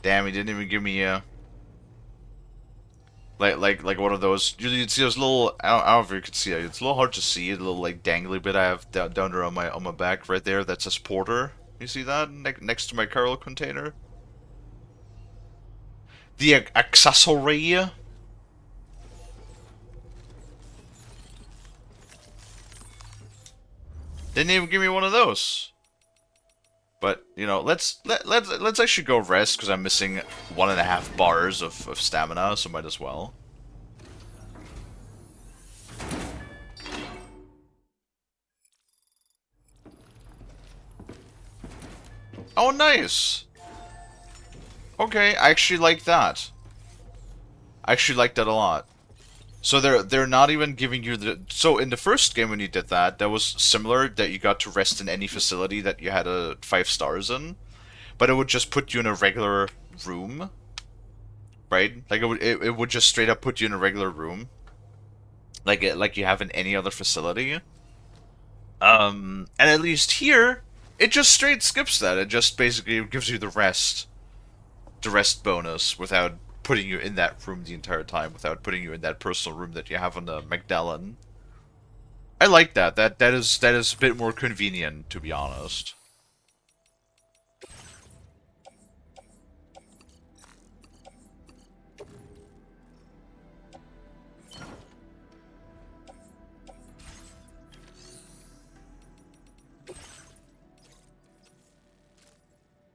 Damn, he didn't even give me a... Like one of those... You'd see those little... I don't know if you could see it. It's a little hard to see. A little, like, dangly bit I have down there on my back right there. That says Porter. You see that? Next to my Carl container? the accessory. Didn't even give me one of those. But you know, let's actually go rest because I'm missing 1.5 bars of stamina, so might as well. Oh, nice. Okay, I actually like that. I actually like that a lot. So they're not even giving you the... So in the first game when you did that, that was similar, that you got to rest in any facility that you had a 5 stars in. But it would just put you in a regular room. Right? Like it would just straight up put you in a regular room. Like you have in any other facility. And at least here, it just straight skips that. It just basically gives you the rest bonus without putting you in that room the entire time, without putting you in that personal room that you have on the Magdalene. I like that. That is a bit more convenient, to be honest.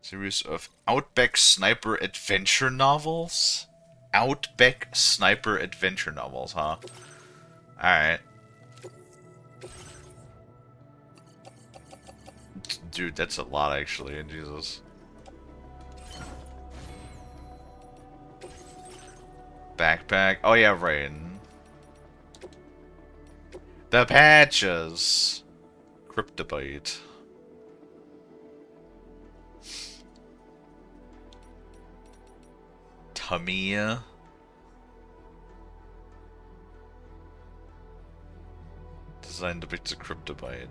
Series of Outback Sniper adventure novels? Outback Sniper adventure novels, huh? Alright. Dude, that's a lot actually, Jesus. Backpack. Oh yeah, right. The patches. Cryptobite. Tamiya. Designed to depict a cryptobite.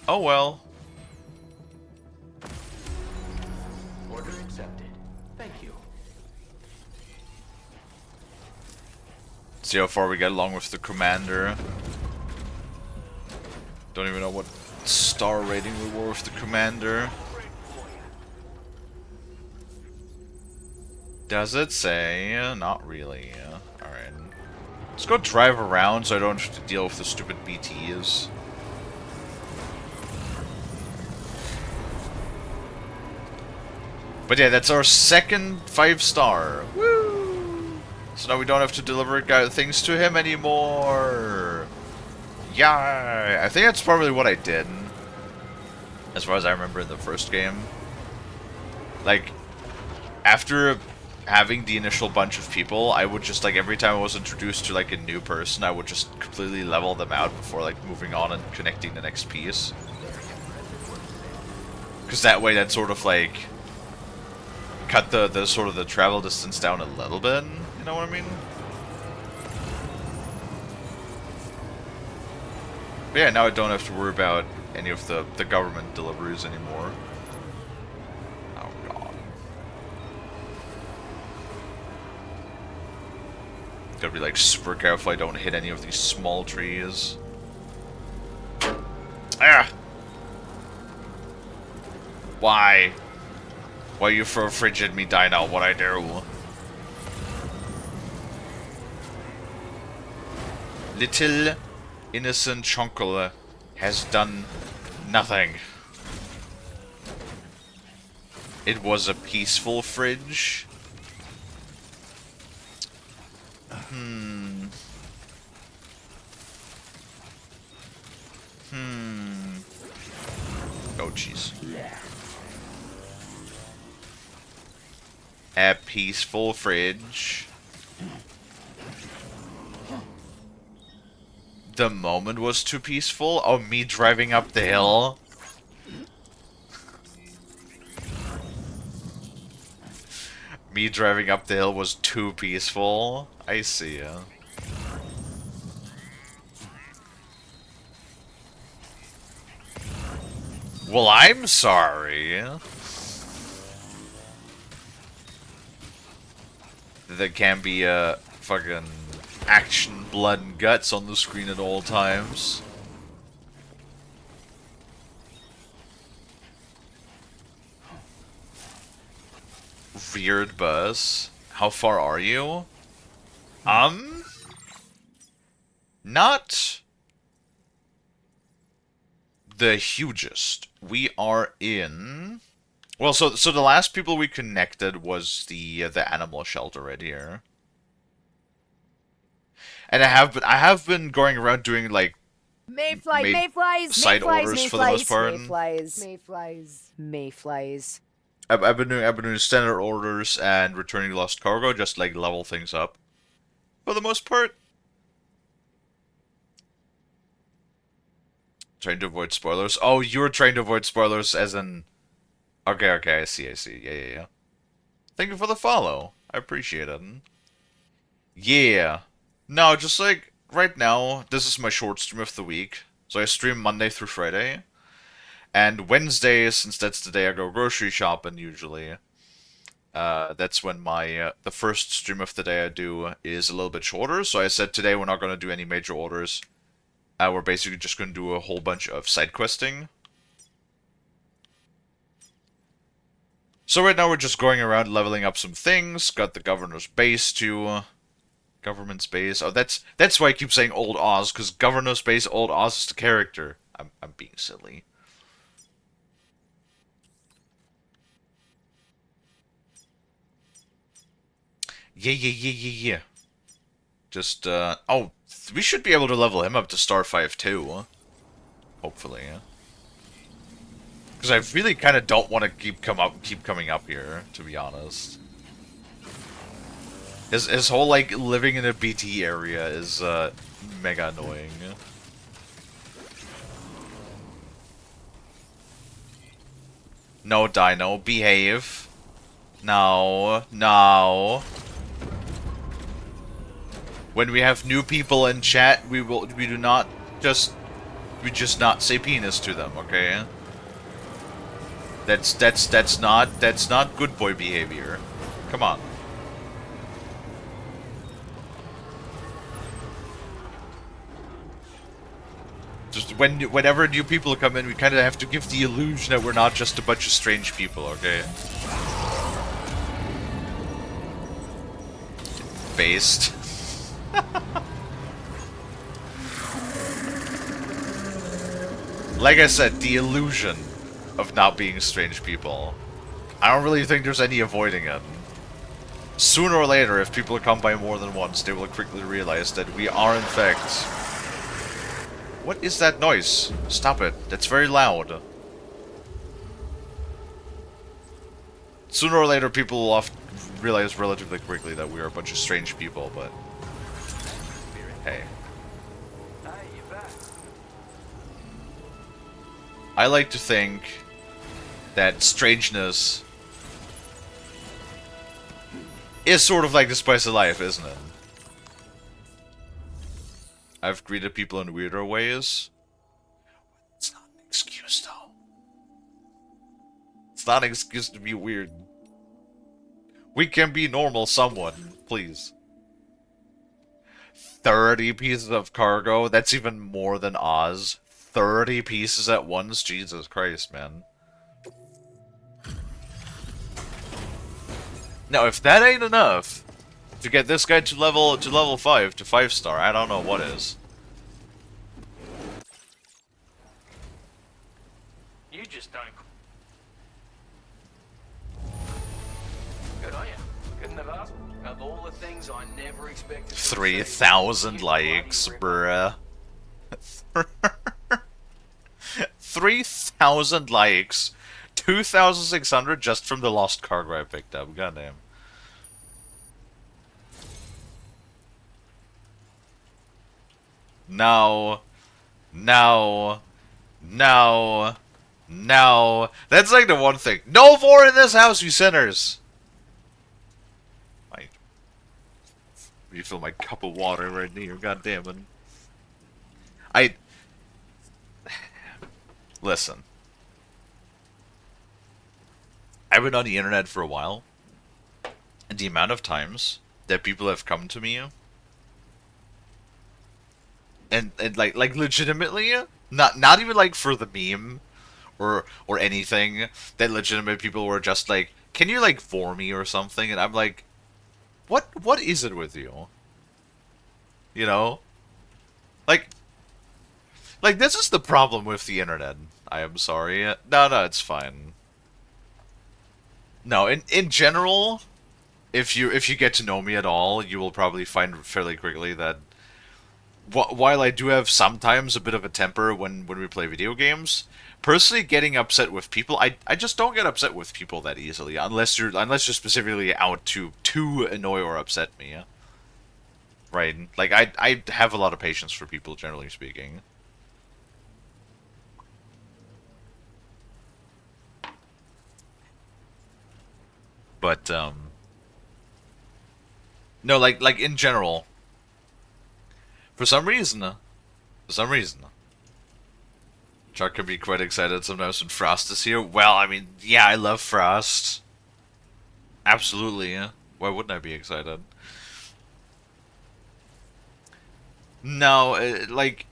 Oh well. Order accepted. Thank you. See how far we get along with the commander. Don't even know what star rating we were with the commander. Does it say? Not really. Alright. Let's go drive around so I don't have to deal with the stupid BTs. But yeah, that's our second 5-star. Woo! So now we don't have to deliver things to him anymore. Yeah, I think that's probably what I did. As far as I remember in the first game. Like, after having the initial bunch of people, I would just, like, every time I was introduced to, like, a new person, I would just completely level them out before, like, moving on and connecting the next piece. Because that way, that sort of, like, cut the sort of the travel distance down a little bit, you know what I mean? But yeah, now I don't have to worry about any of the government deliveries anymore. Oh god. Gotta be like super careful I don't hit any of these small trees. Ah! Why? Why you throw frigid me, Dino? What I do? Little innocent Chunkle has done nothing. It was a peaceful fridge. Oh, jeez. A peaceful fridge. The moment was too peaceful? Oh, me driving up the hill? Me driving up the hill was too peaceful? I see ya. Well, I'm sorry. There can be a fucking action, blood, and guts on the screen at all times. weird bus. How far are you? Not the hugest. We are in. Well, so the last people we connected was the animal shelter right here. And I have been going around doing like side orders for the most part. Mayflies. I've been doing standard orders and returning lost cargo, just like level things up. For the most part. Trying to avoid spoilers. Oh, you're trying to avoid spoilers as in... Okay, I see. Yeah. Thank you for the follow. I appreciate it. Yeah. No, just like, right now, this is my short stream of the week. So I stream Monday through Friday. And Wednesday, since that's the day I go grocery shopping usually, that's when my the first stream of the day I do is a little bit shorter. So I said today we're not going to do any major orders. We're basically just going to do a whole bunch of side questing. So right now we're just going around leveling up some things. Got the governor's base too. Government's base. Oh, that's why I keep saying Old Oz, because governor's base, Old Oz is the character. I'm being silly. Yeah. Just, oh, we should be able to level him up to Star 5 too. Hopefully, yeah. Because I really kind of don't want to keep coming up here, to be honest. His whole, like, living in a BT area is, mega annoying. No, Dino, behave. No. When we have new people in chat, we just not say penis to them, okay? That's not good boy behavior. Come on. Just whenever new people come in, we kind of have to give the illusion that we're not just a bunch of strange people, okay? Based. Like I said, the illusion of not being strange people. I don't really think there's any avoiding it. Sooner or later, if people come by more than once, they will quickly realize that we are in fact... What is that noise? Stop it. That's very loud. Sooner or later, people will realize relatively quickly that we are a bunch of strange people, but... Hey. I like to think that strangeness is sort of like the spice of life, isn't it? I've greeted people in weirder ways. It's not an excuse, though. It's not an excuse to be weird. We can be normal, someone, please. 30 pieces of cargo? That's even more than Oz. 30 pieces at once? Jesus Christ, man. Now, if that ain't enough to get this guy to level 5, to 5-star, I don't know what is. You just don't. Good on you. Couldn't have asked. Of all the things I never expected. 3,000 likes, bruh. 3,000 likes. 2,600 just from the lost cargo I picked up. Goddamn. No. That's like the one thing. No more in this house, you sinners! I refill my cup of water right here, goddammit. Listen. I've been on the internet for a while, and the amount of times that people have come to me and like legitimately, not even like for the meme or anything, that legitimate people were just like, can you like for me or something? And I'm like, what is it with you? You know? Like, this is the problem with the internet. I am sorry. No, it's fine. No, in general, if you get to know me at all, you will probably find fairly quickly that while I do have sometimes a bit of a temper when we play video games, personally getting upset with people, I just don't get upset with people that easily unless you're specifically out to annoy or upset me. Right? Like I have a lot of patience for people, generally speaking. But no, like in general, for some reason, Chuck can be quite excited sometimes when Frost is here. Well, I mean, yeah, I love Frost. Absolutely, yeah. Why wouldn't I be excited? No, like,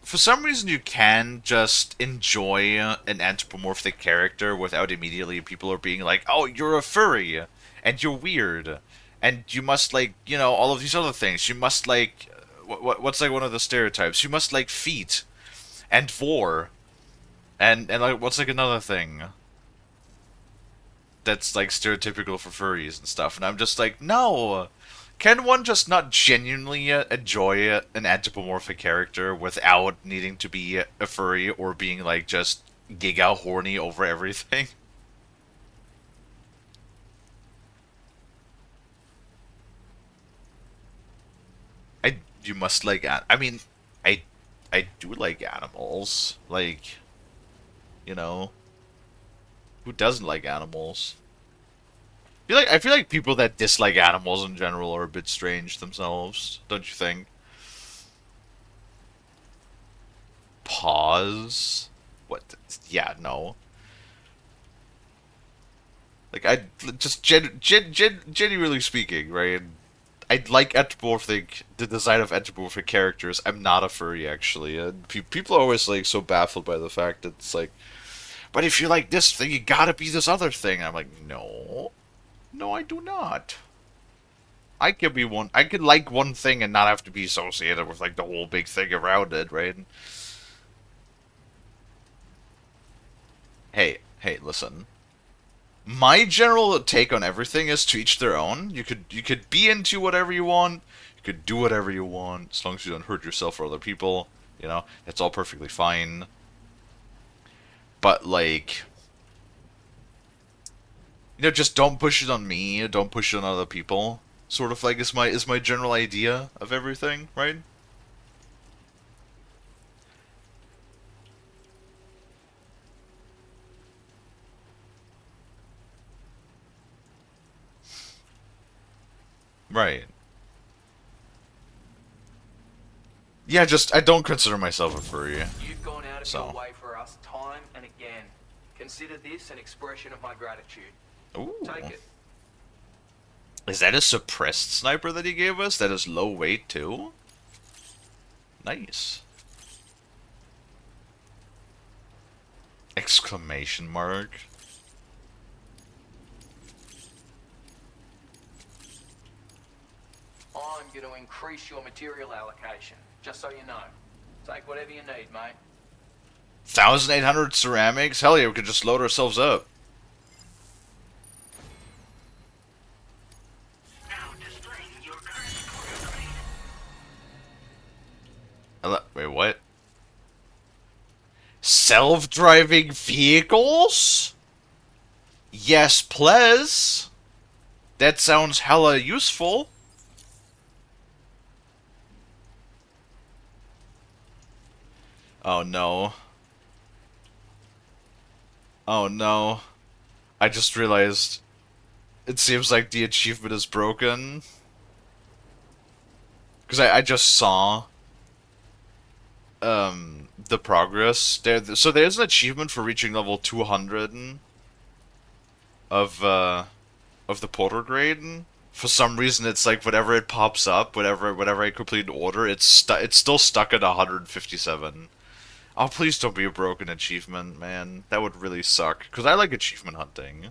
for some reason you can just enjoy an anthropomorphic character without immediately people are being like, oh, you're a furry, and you're weird, and you must like, all of these other things. You must like, what's like one of the stereotypes? You must like feet, and vor, and like, what's like another thing that's like stereotypical for furries and stuff? And I'm just like, no. Can one just not genuinely enjoy an anthropomorphic character without needing to be a furry or being like just giga horny over everything? You must like I mean, I do like animals. Like, who doesn't like animals? I feel like people that dislike animals in general are a bit strange themselves, don't you think? Pause? What? Yeah, no. Like, I just genuinely speaking, right? I like the design of anthropomorphic characters. I'm not a furry, actually. People are always like so baffled by the fact that it's like, but if you like this thing, you gotta be this other thing. I'm like, no, I do not. I could be one. I could like one thing and not have to be associated with like the whole big thing around it, right? Hey, listen. My general take on everything is to each their own. You could be into whatever you want. You could do whatever you want, as long as you don't hurt yourself or other people. It's all perfectly fine. But like, just don't push it on me. Don't push it on other people. Sort of like is my general idea of everything, right? Right. Yeah, just I don't consider myself a furry. You've gone out of So. your way for us time and again. Consider this an expression of my gratitude. Ooh. Take it. Is that a suppressed sniper that he gave us? That is low weight too? Nice. Exclamation mark. I'm going to increase your material allocation, just so you know. Take whatever you need, mate. 1,800 ceramics? Hell yeah, we could just load ourselves up. Now displaying your current portal grade. Wait, what? Self-driving vehicles? Yes, please. That sounds hella useful. Oh no. Oh no. I just realized it seems like the achievement is broken. Because I just saw the progress. So there's an achievement for reaching level 200 of the portal grade. For some reason, it's like whenever it pops up, whenever I complete an order, it's still stuck at 157. Oh, please don't be a broken achievement, man. That would really suck. Because I like achievement hunting.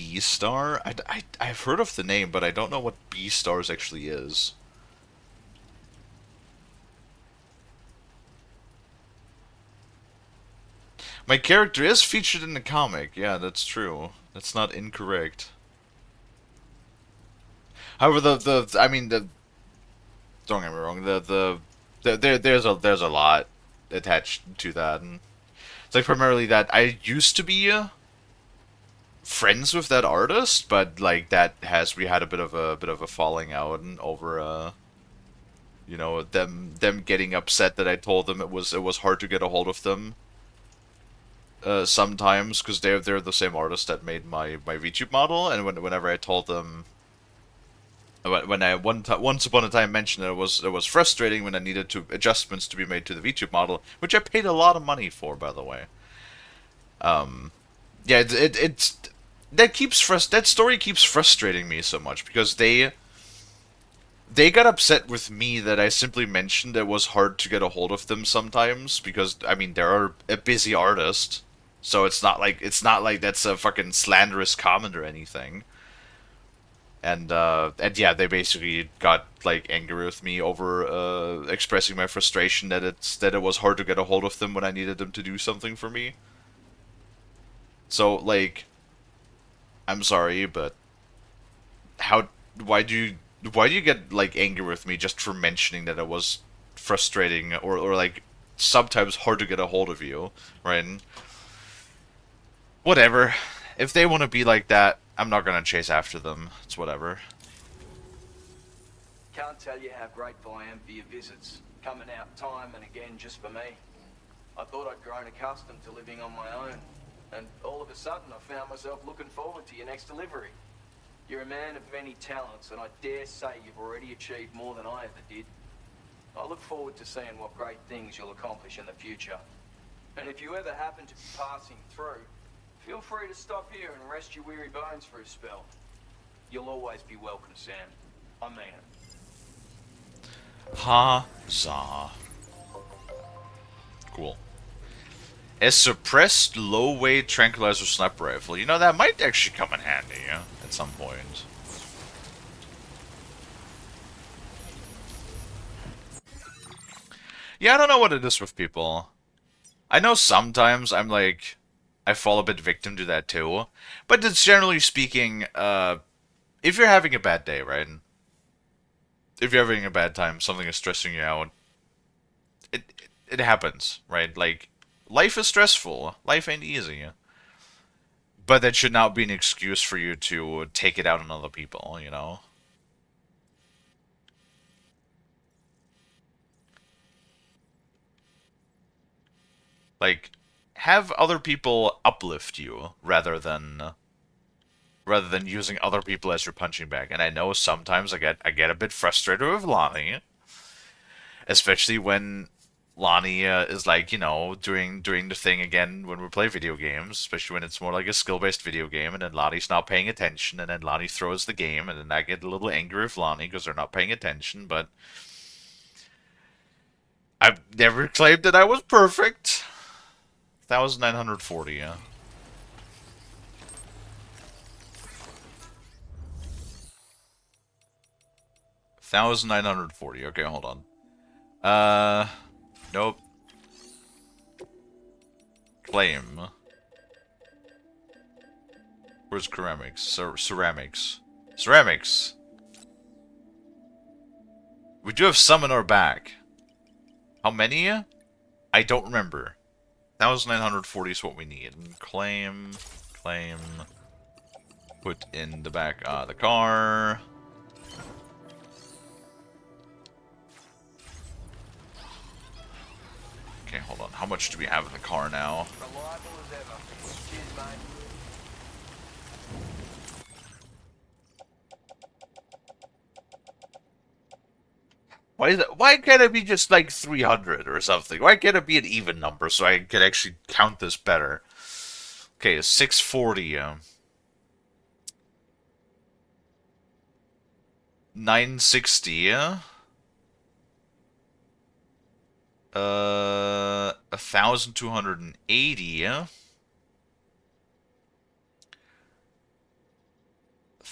B-Star? I've heard of the name, but I don't know what B-Stars actually is. My character is featured in the comic. Yeah, that's true. That's not incorrect. However, I mean, don't get me wrong, there's a lot attached to that. And it's like primarily that I used to be friends with that artist, but like we had a bit of a falling out and over you know, them getting upset that I told them it was hard to get a hold of them. Sometimes because they're the same artist that made my VTube model, and whenever I told them, when I once upon a time mentioned it was frustrating when I needed adjustments to be made to the VTube model, which I paid a lot of money for, by the way. Yeah, it's that story keeps frustrating me so much because they got upset with me that I simply mentioned it was hard to get a hold of them sometimes because I mean they're a busy artist, so it's not like that's a fucking slanderous comment or anything. And yeah, they basically got like angry with me over expressing my frustration that it was hard to get a hold of them when I needed them to do something for me. So like, I'm sorry, but how why do you why do you get like angry with me just for mentioning that it was frustrating or like sometimes hard to get a hold of you, right? And whatever. If they want to be like that, I'm not gonna chase after them. It's whatever. Can't tell you how grateful I am for your visits, coming out time and again just for me. I thought I'd grown accustomed to living on my own, and all of a sudden I found myself looking forward to your next delivery. You're a man of many talents, and I dare say you've already achieved more than I ever did. I look forward to seeing what great things you'll accomplish in the future. And if you ever happen to be passing through, feel free to stop here and rest your weary bones for a spell. You'll always be welcome, Sam. I mean it. Huzzah. Cool. A suppressed low-weight tranquilizer sniper rifle. You know, that might actually come in handy, yeah, at some point. Yeah, I don't know what it is with people. I know sometimes I'm like, I fall a bit victim to that too. But it's generally speaking, if you're having a bad day, right? If you're having a bad time, something is stressing you out, it happens, right? Like, life is stressful. Life ain't easy. But that should not be an excuse for you to take it out on other people, you know? Like, have other people uplift you rather than using other people as your punching bag. And I know sometimes I get a bit frustrated with Lonnie, especially when Lonnie is like, you know, doing the thing again when we play video games, especially when it's more like a skill-based video game, and then Lonnie's not paying attention, and then Lonnie throws the game, and then I get a little angry with Lonnie because they're not paying attention, but I've never claimed that I was perfect. 1940, yeah. $1,940. Okay, hold on. Nope. Claim. Where's ceramics? Ceramics. Ceramics! We do have some in our back. How many? I don't remember. 1940 is what we need. Claim. Claim. Put in the back of the car. Okay, hold on. How much do we have in the car now? Reliable as ever. Cheers, mate. Why can't it be just like 300 or something? Why can't it be an even number so I can actually count this better? Okay, 640. 960. 1,280.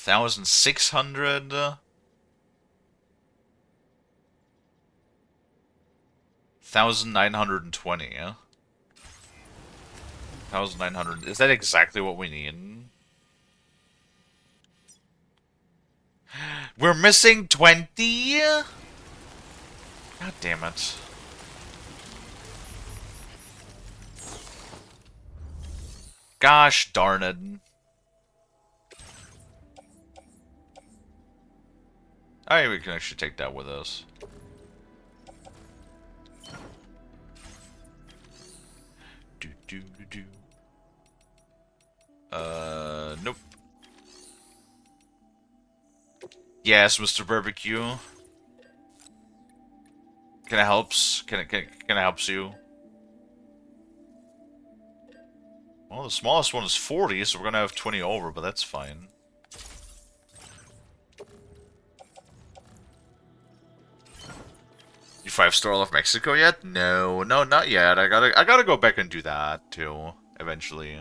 1,600. 1,920. 1,900. Is that exactly what we need? We're missing 20? God damn it. Gosh darn it. Alright, we can actually take that with us. Do. Nope. Yes, Mr. Barbecue. Can I helps? Can I helps you? Well, the smallest one is 40, so we're gonna have 20 over, but that's fine. You 5-star all of Mexico yet? No, not yet. I gotta go back and do that too, eventually.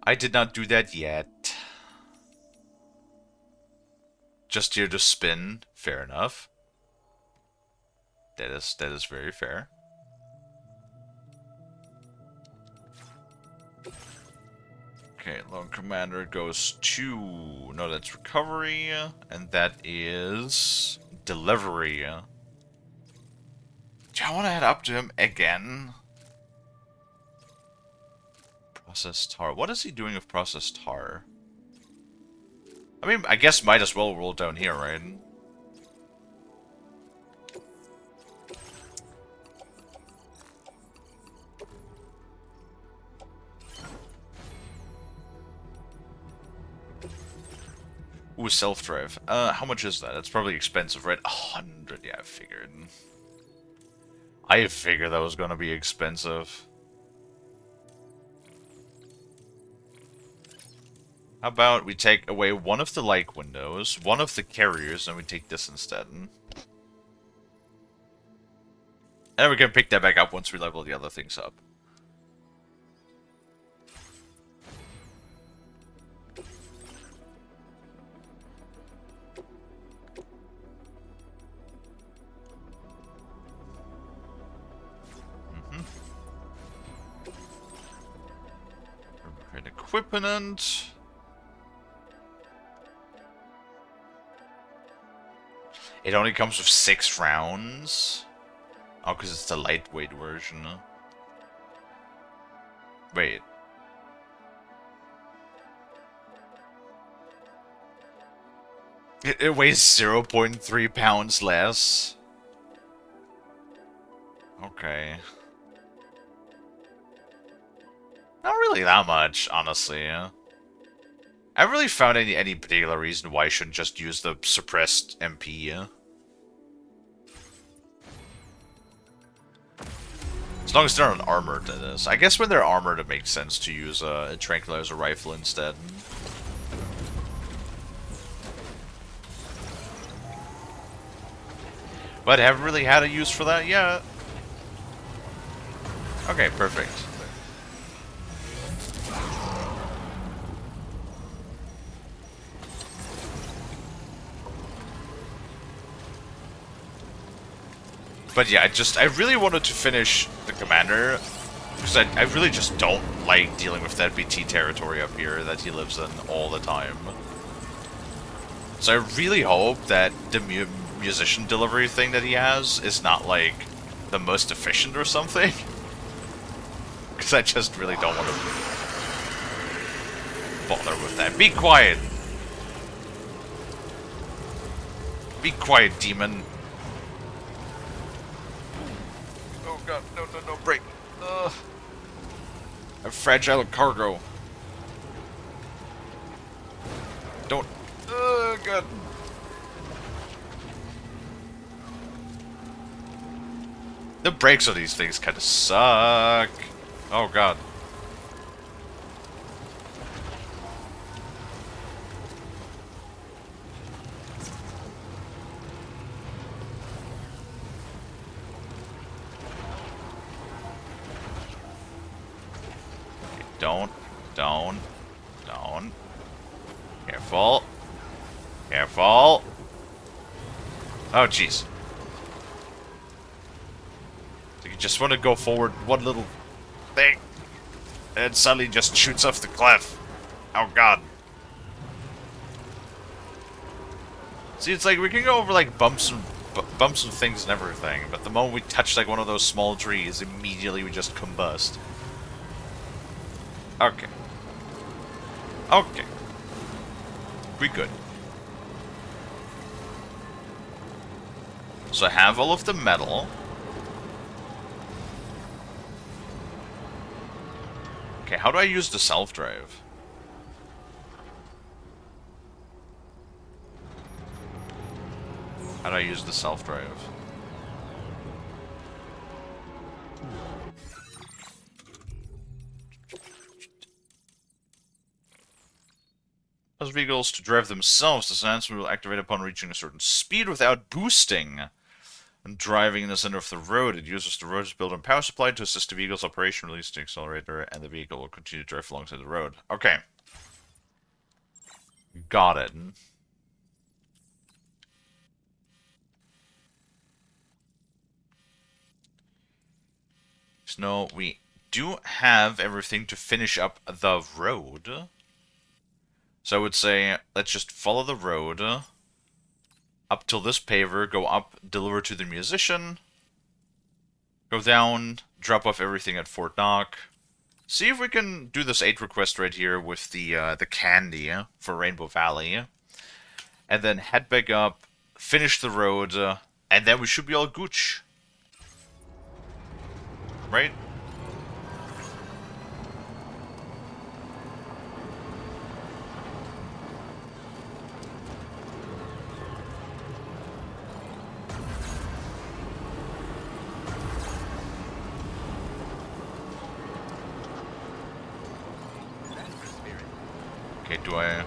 I did not do that yet. Just here to spin. Fair enough. That is very fair. Okay, Lone Commander goes to... No, that's recovery. And that is... delivery. Do I want to head up to him again? Processed tar. What is he doing with processed tar? I mean, I guess might as well roll down here, right? Ooh, self-drive. How much is that? That's probably expensive, right? 100, yeah, I figured. I figured that was gonna be expensive. How about we take away one of the like windows, one of the carriers, and we take this instead. And we can pick that back up once we level the other things up. Create equipment. It only comes with 6 rounds. Oh, because it's the lightweight version. Wait. It weighs 0.3 pounds less. Okay. Not really that much, honestly. I haven't really found any particular reason why I shouldn't just use the suppressed MP. As long as they're not armored, that is. I guess when they're armored, it makes sense to use a tranquilizer rifle instead. But haven't really had a use for that yet. Okay, perfect. But yeah, I really wanted to finish the commander, because I really just don't like dealing with that BT territory up here that he lives in all the time. So I really hope that the musician delivery thing that he has is not, like, the most efficient or something. Because I just really don't want to bother with that. Be quiet! Be quiet, demon. Oh god, no, break. Ugh. I have fragile cargo. Don't. God. The brakes on these things kind of suck. Oh god. Don't. Careful. Careful. Oh, jeez. So you just want to go forward one little thing, and suddenly just shoots off the cliff. Oh, God. See, it's like we can go over like bumps and things and everything, but the moment we touch like one of those small trees, immediately we just combust. Okay. Okay. We good. So I have all of the metal. Okay, how do I use the self-drive? How do I use the self-drive? Those vehicles to drive themselves, this enhancement will activate upon reaching a certain speed without boosting. And driving in the center of the road, it uses the road's built-in power supply to assist the vehicle's operation, release the accelerator, and the vehicle will continue to drive alongside the road. Okay. Got it. So no, we do have everything to finish up the road. So I would say, let's just follow the road up till this paver, go up, deliver to the musician, go down, drop off everything at Fort Knock, see if we can do this 8 request right here with the candy for Rainbow Valley, and then head back up, finish the road, and then we should be all gooch. Right? Okay, do I...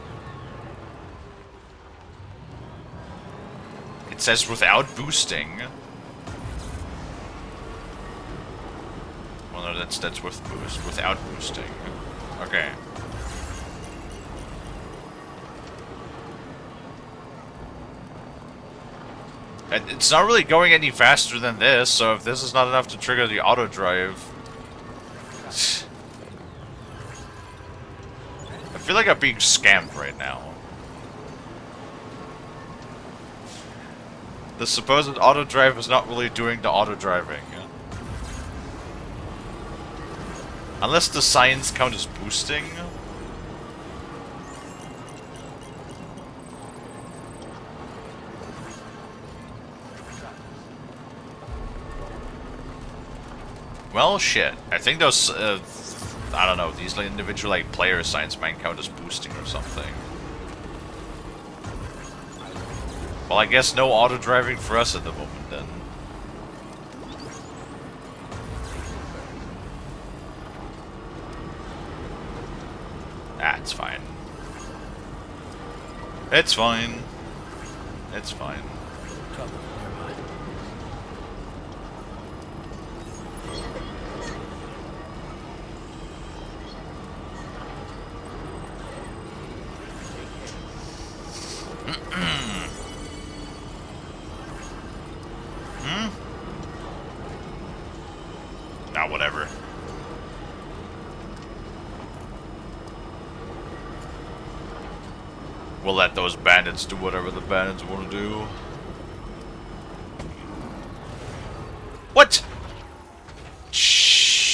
It says without boosting. Well, no, that's with boost. Without boosting. Okay. And it's not really going any faster than this, so if this is not enough to trigger the auto drive... I feel like I'm being scammed right now. The supposed auto drive is not really doing the auto driving. Unless the signs count as boosting. Well, shit. I think those, I don't know, these individual like player signs might count as boosting or something. Well, I guess no auto driving for us at the moment then. Ah, it's fine. It's fine. It's fine. Ah, whatever. We'll let those bandits do whatever the bandits want to do. What? Shoot.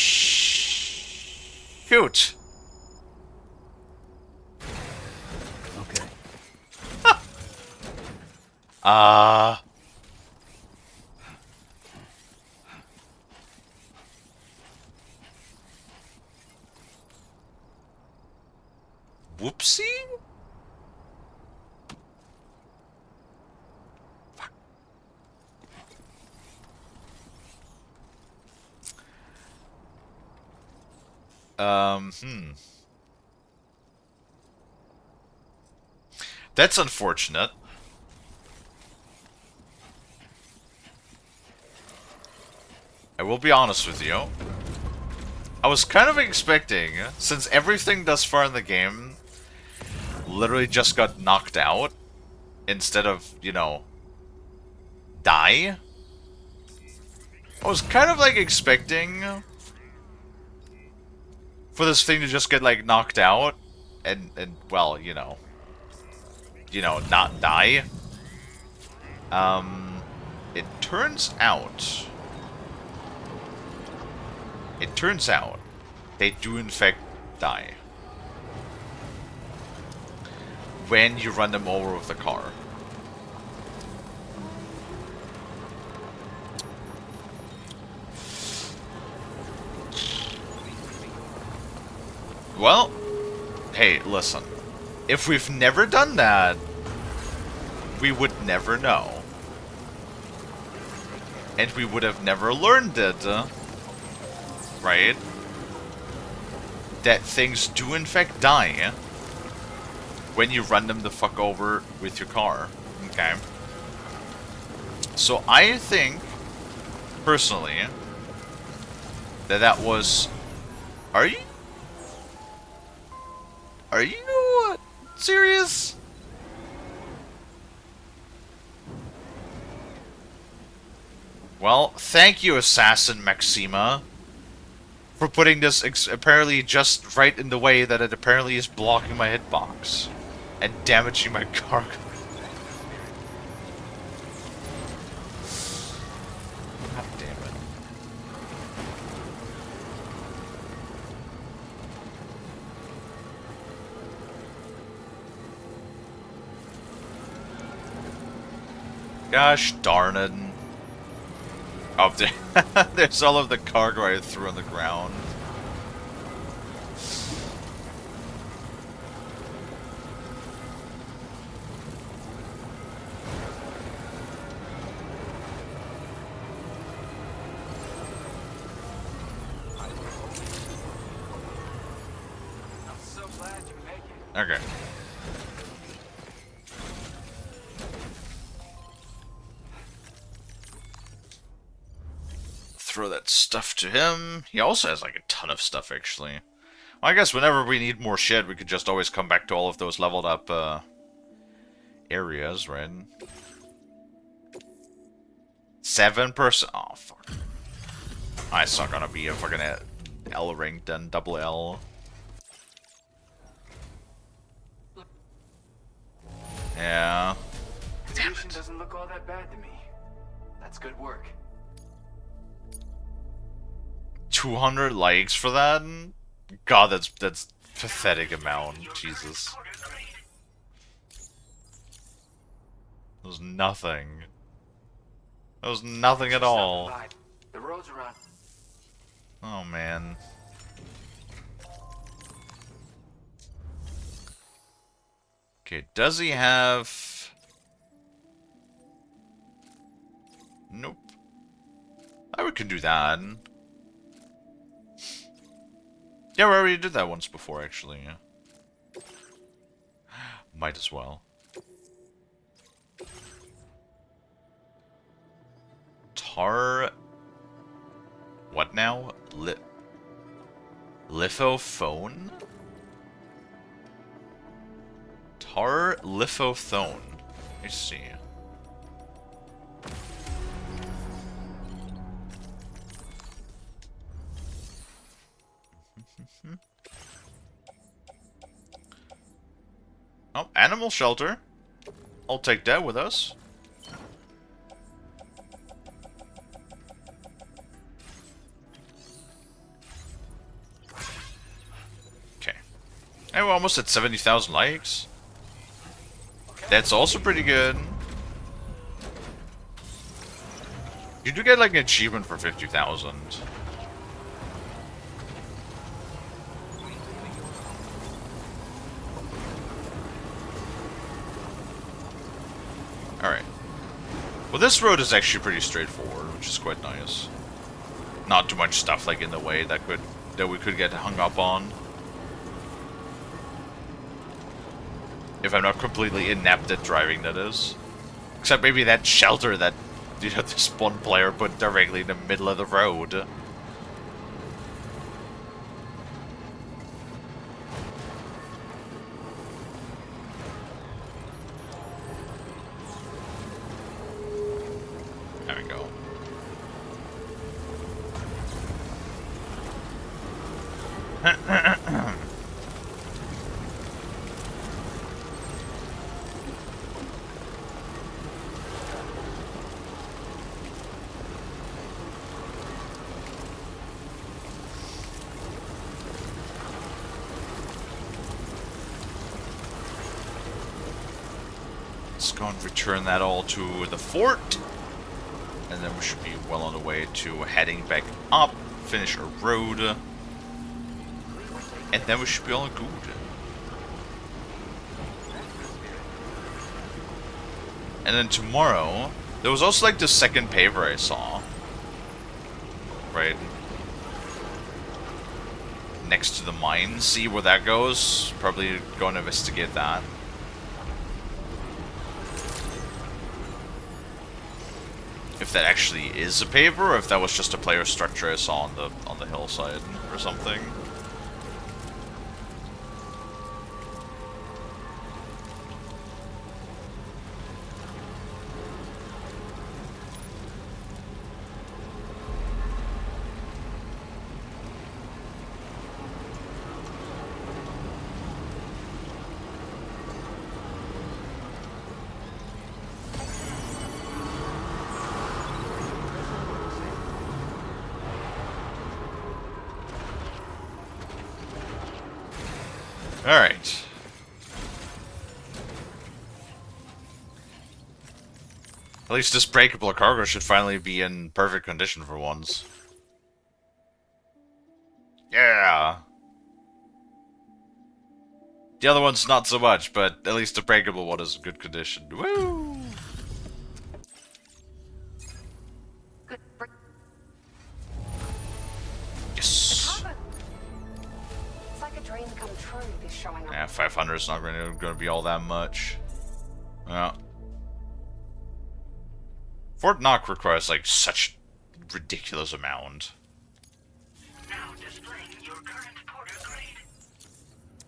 Okay. Whoopsie? That's unfortunate. I will be honest with you. I was kind of expecting, since everything thus far in the game literally just got knocked out instead of, you know, die. I was kind of like expecting for this thing to just get like knocked out and well, you know, not die. It turns out they do in fact die when you run them over with the car. Well, hey, listen. If we've never done that, we would never know. And we would have never learned it, right? That things do in fact die when you run them the fuck over with your car. Okay. So I think, personally, that was... Are you serious? Well, thank you, Assassin Maxima, for putting this apparently just right in the way that it apparently is blocking my hitbox and damaging my cargo. God damn it. Gosh darn it. Oh, there's all of the cargo I threw on the ground. I'm so glad you make it. Okay. Throw that stuff to him. He also has like a ton of stuff, actually. Well, I guess whenever we need more shit, we could just always come back to all of those leveled up areas, right? 7%. Oh, fuck. It's not gonna be a fucking L rank then, double L. Yeah. Condition doesn't look all that bad to me. That's good work. 200 likes for that? God, that's pathetic amount. Jesus. That was nothing. That was nothing at all. The roads are on. Oh man. Okay, does he have... Nope. We can do that. Yeah, we already did that once before, actually. Yeah. Might as well. Tar... What now? Lithophone? Tar lithophone. Let's see. Oh, animal shelter. I'll take that with us. Okay. Hey, we're almost at 70,000 likes. That's also pretty good. You do get like an achievement for 50,000. Alright. Well, this road is actually pretty straightforward, which is quite nice. Not too much stuff like in the way that we could get hung up on. If I'm not completely inept at driving, that is. Except maybe that shelter that, you know, this one player put directly in the middle of the road. Let's go and return that all to the fort. And then we should be well on the way to heading back up, finish our road. And then we should be all good. And then tomorrow, there was also like the second paper I saw. Right? Next to the mine, see where that goes. Probably go and investigate that. If that actually is a paper, or if that was just a player structure I saw on the hillside or something. Alright. At least this breakable cargo should finally be in perfect condition for once. Yeah! The other one's not so much, but at least the breakable one is in good condition. Woo! Good. Yes! It's like a dream come true, this showing up. Yeah, 500 is not going to be all that much. Yeah. Fort Knock requires like such ridiculous amount. Now displaying your current porter grade.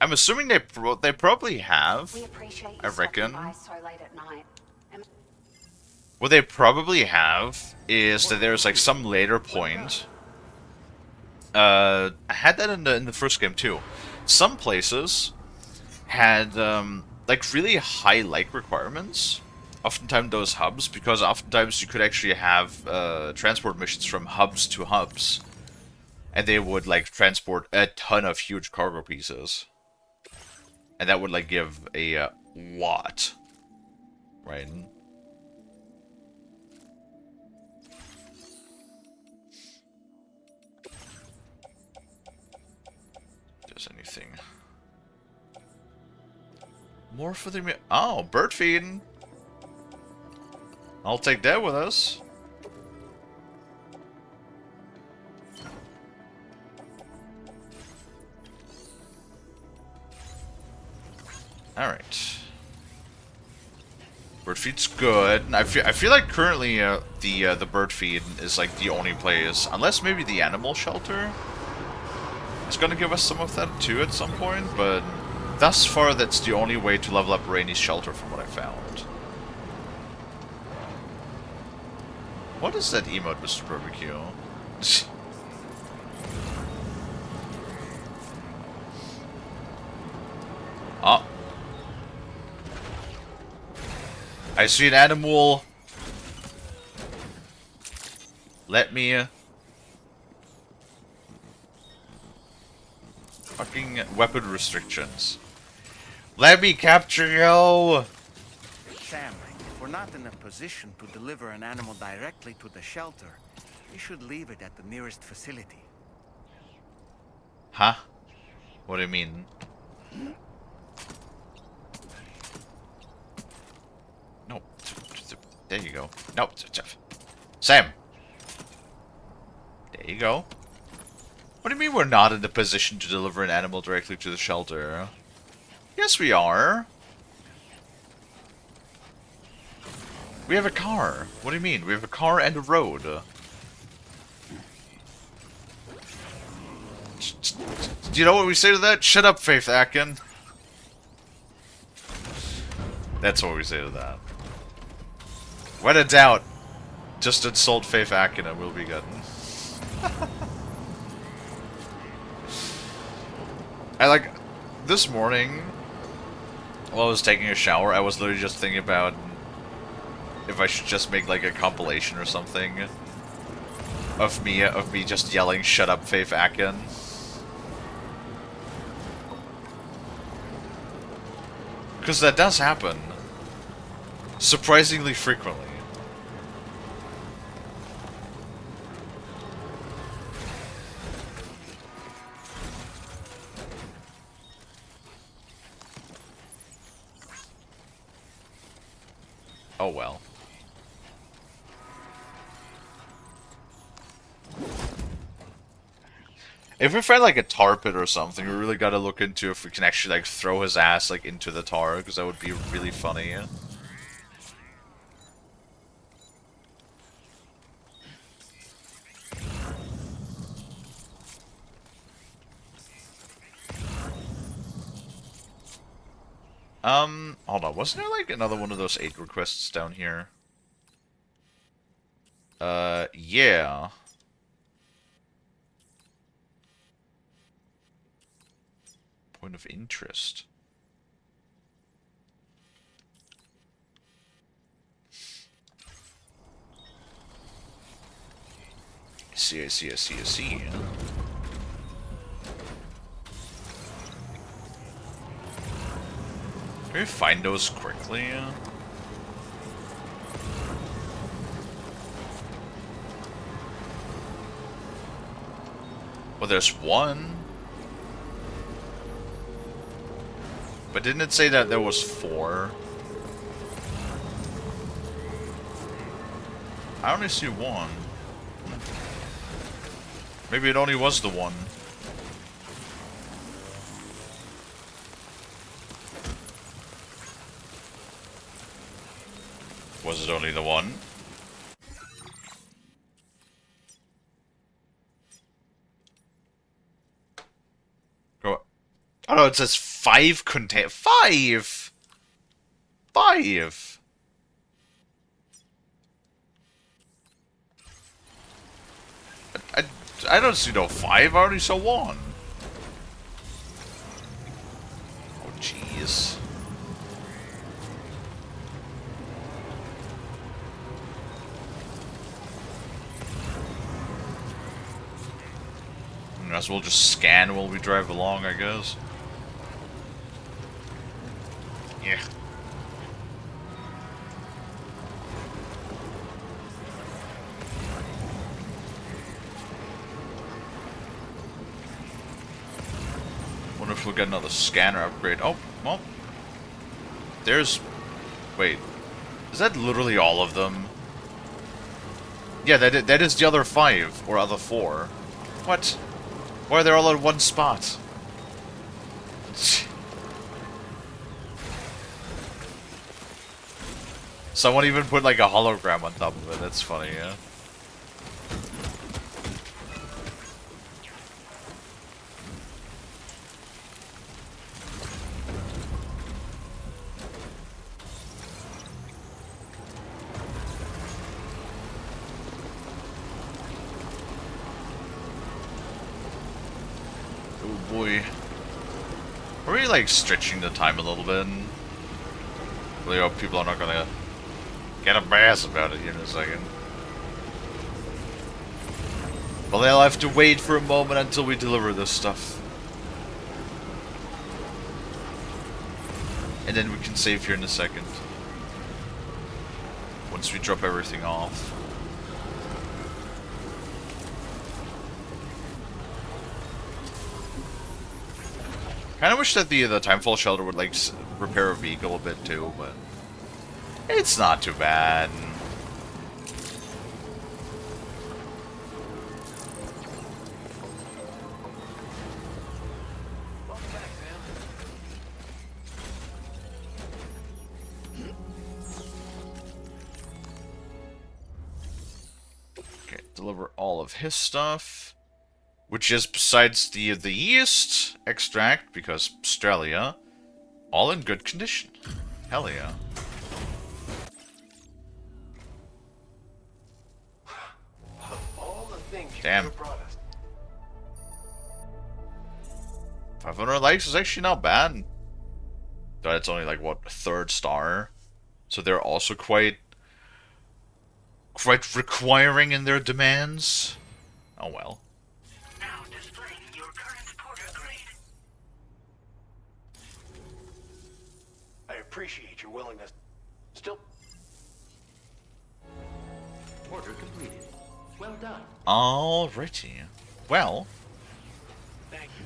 I'm assuming they probably have. We appreciate you I reckon. stopping by so late at night. What they probably have is that there's like some later point. I had that in the first game too. Some places had like really high like requirements. Oftentimes those hubs, because oftentimes you could actually have transport missions from hubs to hubs, and they would like transport a ton of huge cargo pieces, and that would like give a lot, right? There's anything more for the oh, bird feeding. I'll take that with us. Alright. Bird feed's good. I feel like currently the bird feed is like the only place, unless maybe the animal shelter is gonna give us some of that too at some point, but thus far that's the only way to level up Rainy's shelter from what I found. What is that emote, Mr. Barbecue? Oh. I see an animal. Let me... Fucking weapon restrictions. Let me capture you! Sam, if we're not in a position to deliver an animal directly to the shelter, we should leave it at the nearest facility. Huh? What do you mean? No. There you go. No. Sam! There you go. What do you mean we're not in the position to deliver an animal directly to the shelter? Yes, we are. We have a car. What do you mean? We have a car and a road. Do you know what we say to that? Shut up, Faith Akin. That's what we say to that. When in doubt, just insult Faith Akin and we'll be good. like, this morning, while I was taking a shower, I was literally just thinking about if I should just make, like, a compilation or something of me just yelling, "Shut up, Faith Akin." Because that does happen. Surprisingly frequently. Oh well. If we find like a tar pit or something, we really gotta look into if we can actually like throw his ass like into the tar, because that would be really funny. Hold on, wasn't there like another one of those 8 requests down here? Yeah. Point of interest. I see. Can we find those quickly? Well, there's one. But didn't it say that there was 4? I only see 1. Maybe it only was the one. Was it only the one? Go. Oh no, it says 5 contain 5! 5! I, I don't see no 5, I already saw 1. Oh jeez. Might as well just scan while we drive along, I guess. Yeah. Wonder if we'll get another scanner upgrade. Oh, well. There's... Wait. Is that literally all of them? Yeah, that is the other 5, or other 4. What? Why are they all in one spot? Someone even put like a hologram on top of it. That's funny, yeah. Oh boy. Are we like stretching the time a little bit? Really hope people are not gonna get a bass about it here in a second. Well, they'll have to wait for a moment until we deliver this stuff. And then we can save here in a second. Once we drop everything off. Kind of wish that the Timefall shelter would like repair a vehicle a bit too, but it's not too bad. Okay, deliver all of his stuff. Which is, besides the yeast extract, because Australia, all in good condition. Hell yeah. All the things you Damn. could have brought us. 500 likes is actually not bad. But it's only like, what, a third star? So they're also quite requiring in their demands. Oh well. Now displaying your current porter grade. I appreciate your willingness. Still, Order completed. Well done. Alrighty. Well, thank you.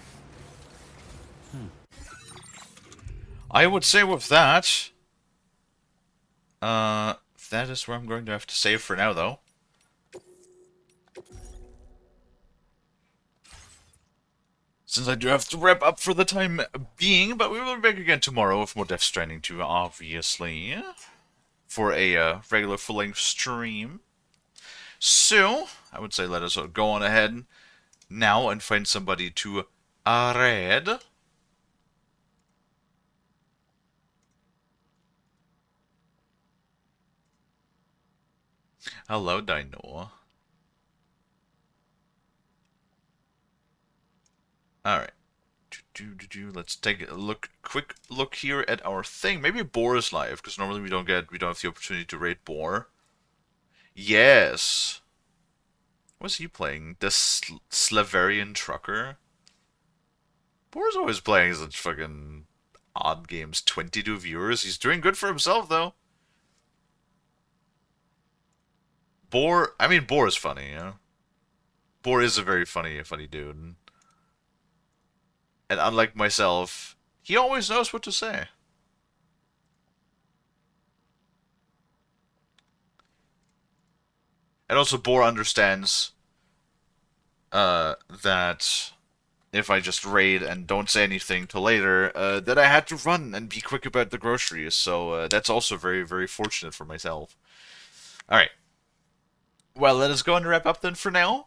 I would say with that, that is where I'm going to have to save for now, though. Since I do have to wrap up for the time being, but we will be back again tomorrow with more Death Stranding 2, obviously, for a regular full-length stream. So, I would say let us go on ahead now and find somebody to raid. Hello, Dino. Alright. Let's take a quick look here at our thing. Maybe Boar is live, because normally we don't have the opportunity to raid Boar. Yes. What's he playing? The Slaverian Trucker? Boar's always playing such fucking odd games. 22 viewers. He's doing good for himself, though. Boar is funny, you know? Boar is a very funny dude. And unlike myself, he always knows what to say. And also, Boar understands that if I just raid and don't say anything till later, that I had to run and be quick about the groceries. So that's also very, very fortunate for myself. Alright. Well, let us go and wrap up then for now.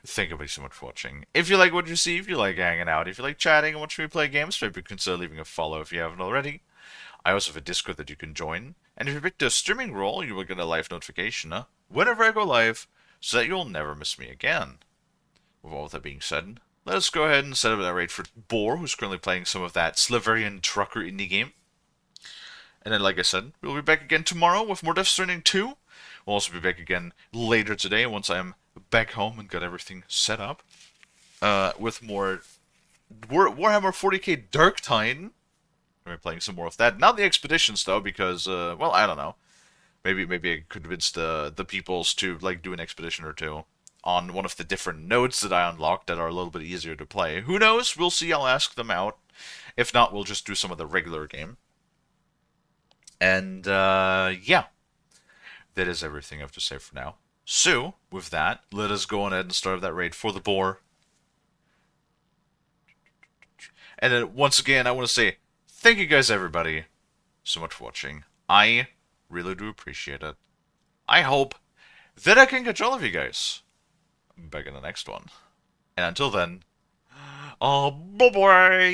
Thank you so much for watching. If you like what you see, if you like hanging out, if you like chatting and watching me play games, maybe consider leaving a follow if you haven't already. I also have a Discord that you can join. And if you pick the streaming role, you will get a live notification whenever I go live, so that you'll never miss me again. With all that being said, let us go ahead and set up that raid for Boar, who's currently playing some of that Slaverian Trucker indie game. And then, like I said, we'll be back again tomorrow with more Death Stranding 2. We'll also be back again later today once I'm back home and got everything set up. With more Warhammer 40k Dark Tide. We're playing some more of that. Not the expeditions though, because well, I don't know. Maybe I convinced the peoples to like do an expedition or two on one of the different nodes that I unlocked that are a little bit easier to play. Who knows? We'll see. I'll ask them out. If not, we'll just do some of the regular game. And yeah, that is everything I have to say for now. So, with that, let us go on ahead and start that raid for the Boar. And then, once again, I want to say, thank you guys, everybody, so much for watching. I really do appreciate it. I hope that I can catch all of you guys back in the next one. And until then, bye-bye!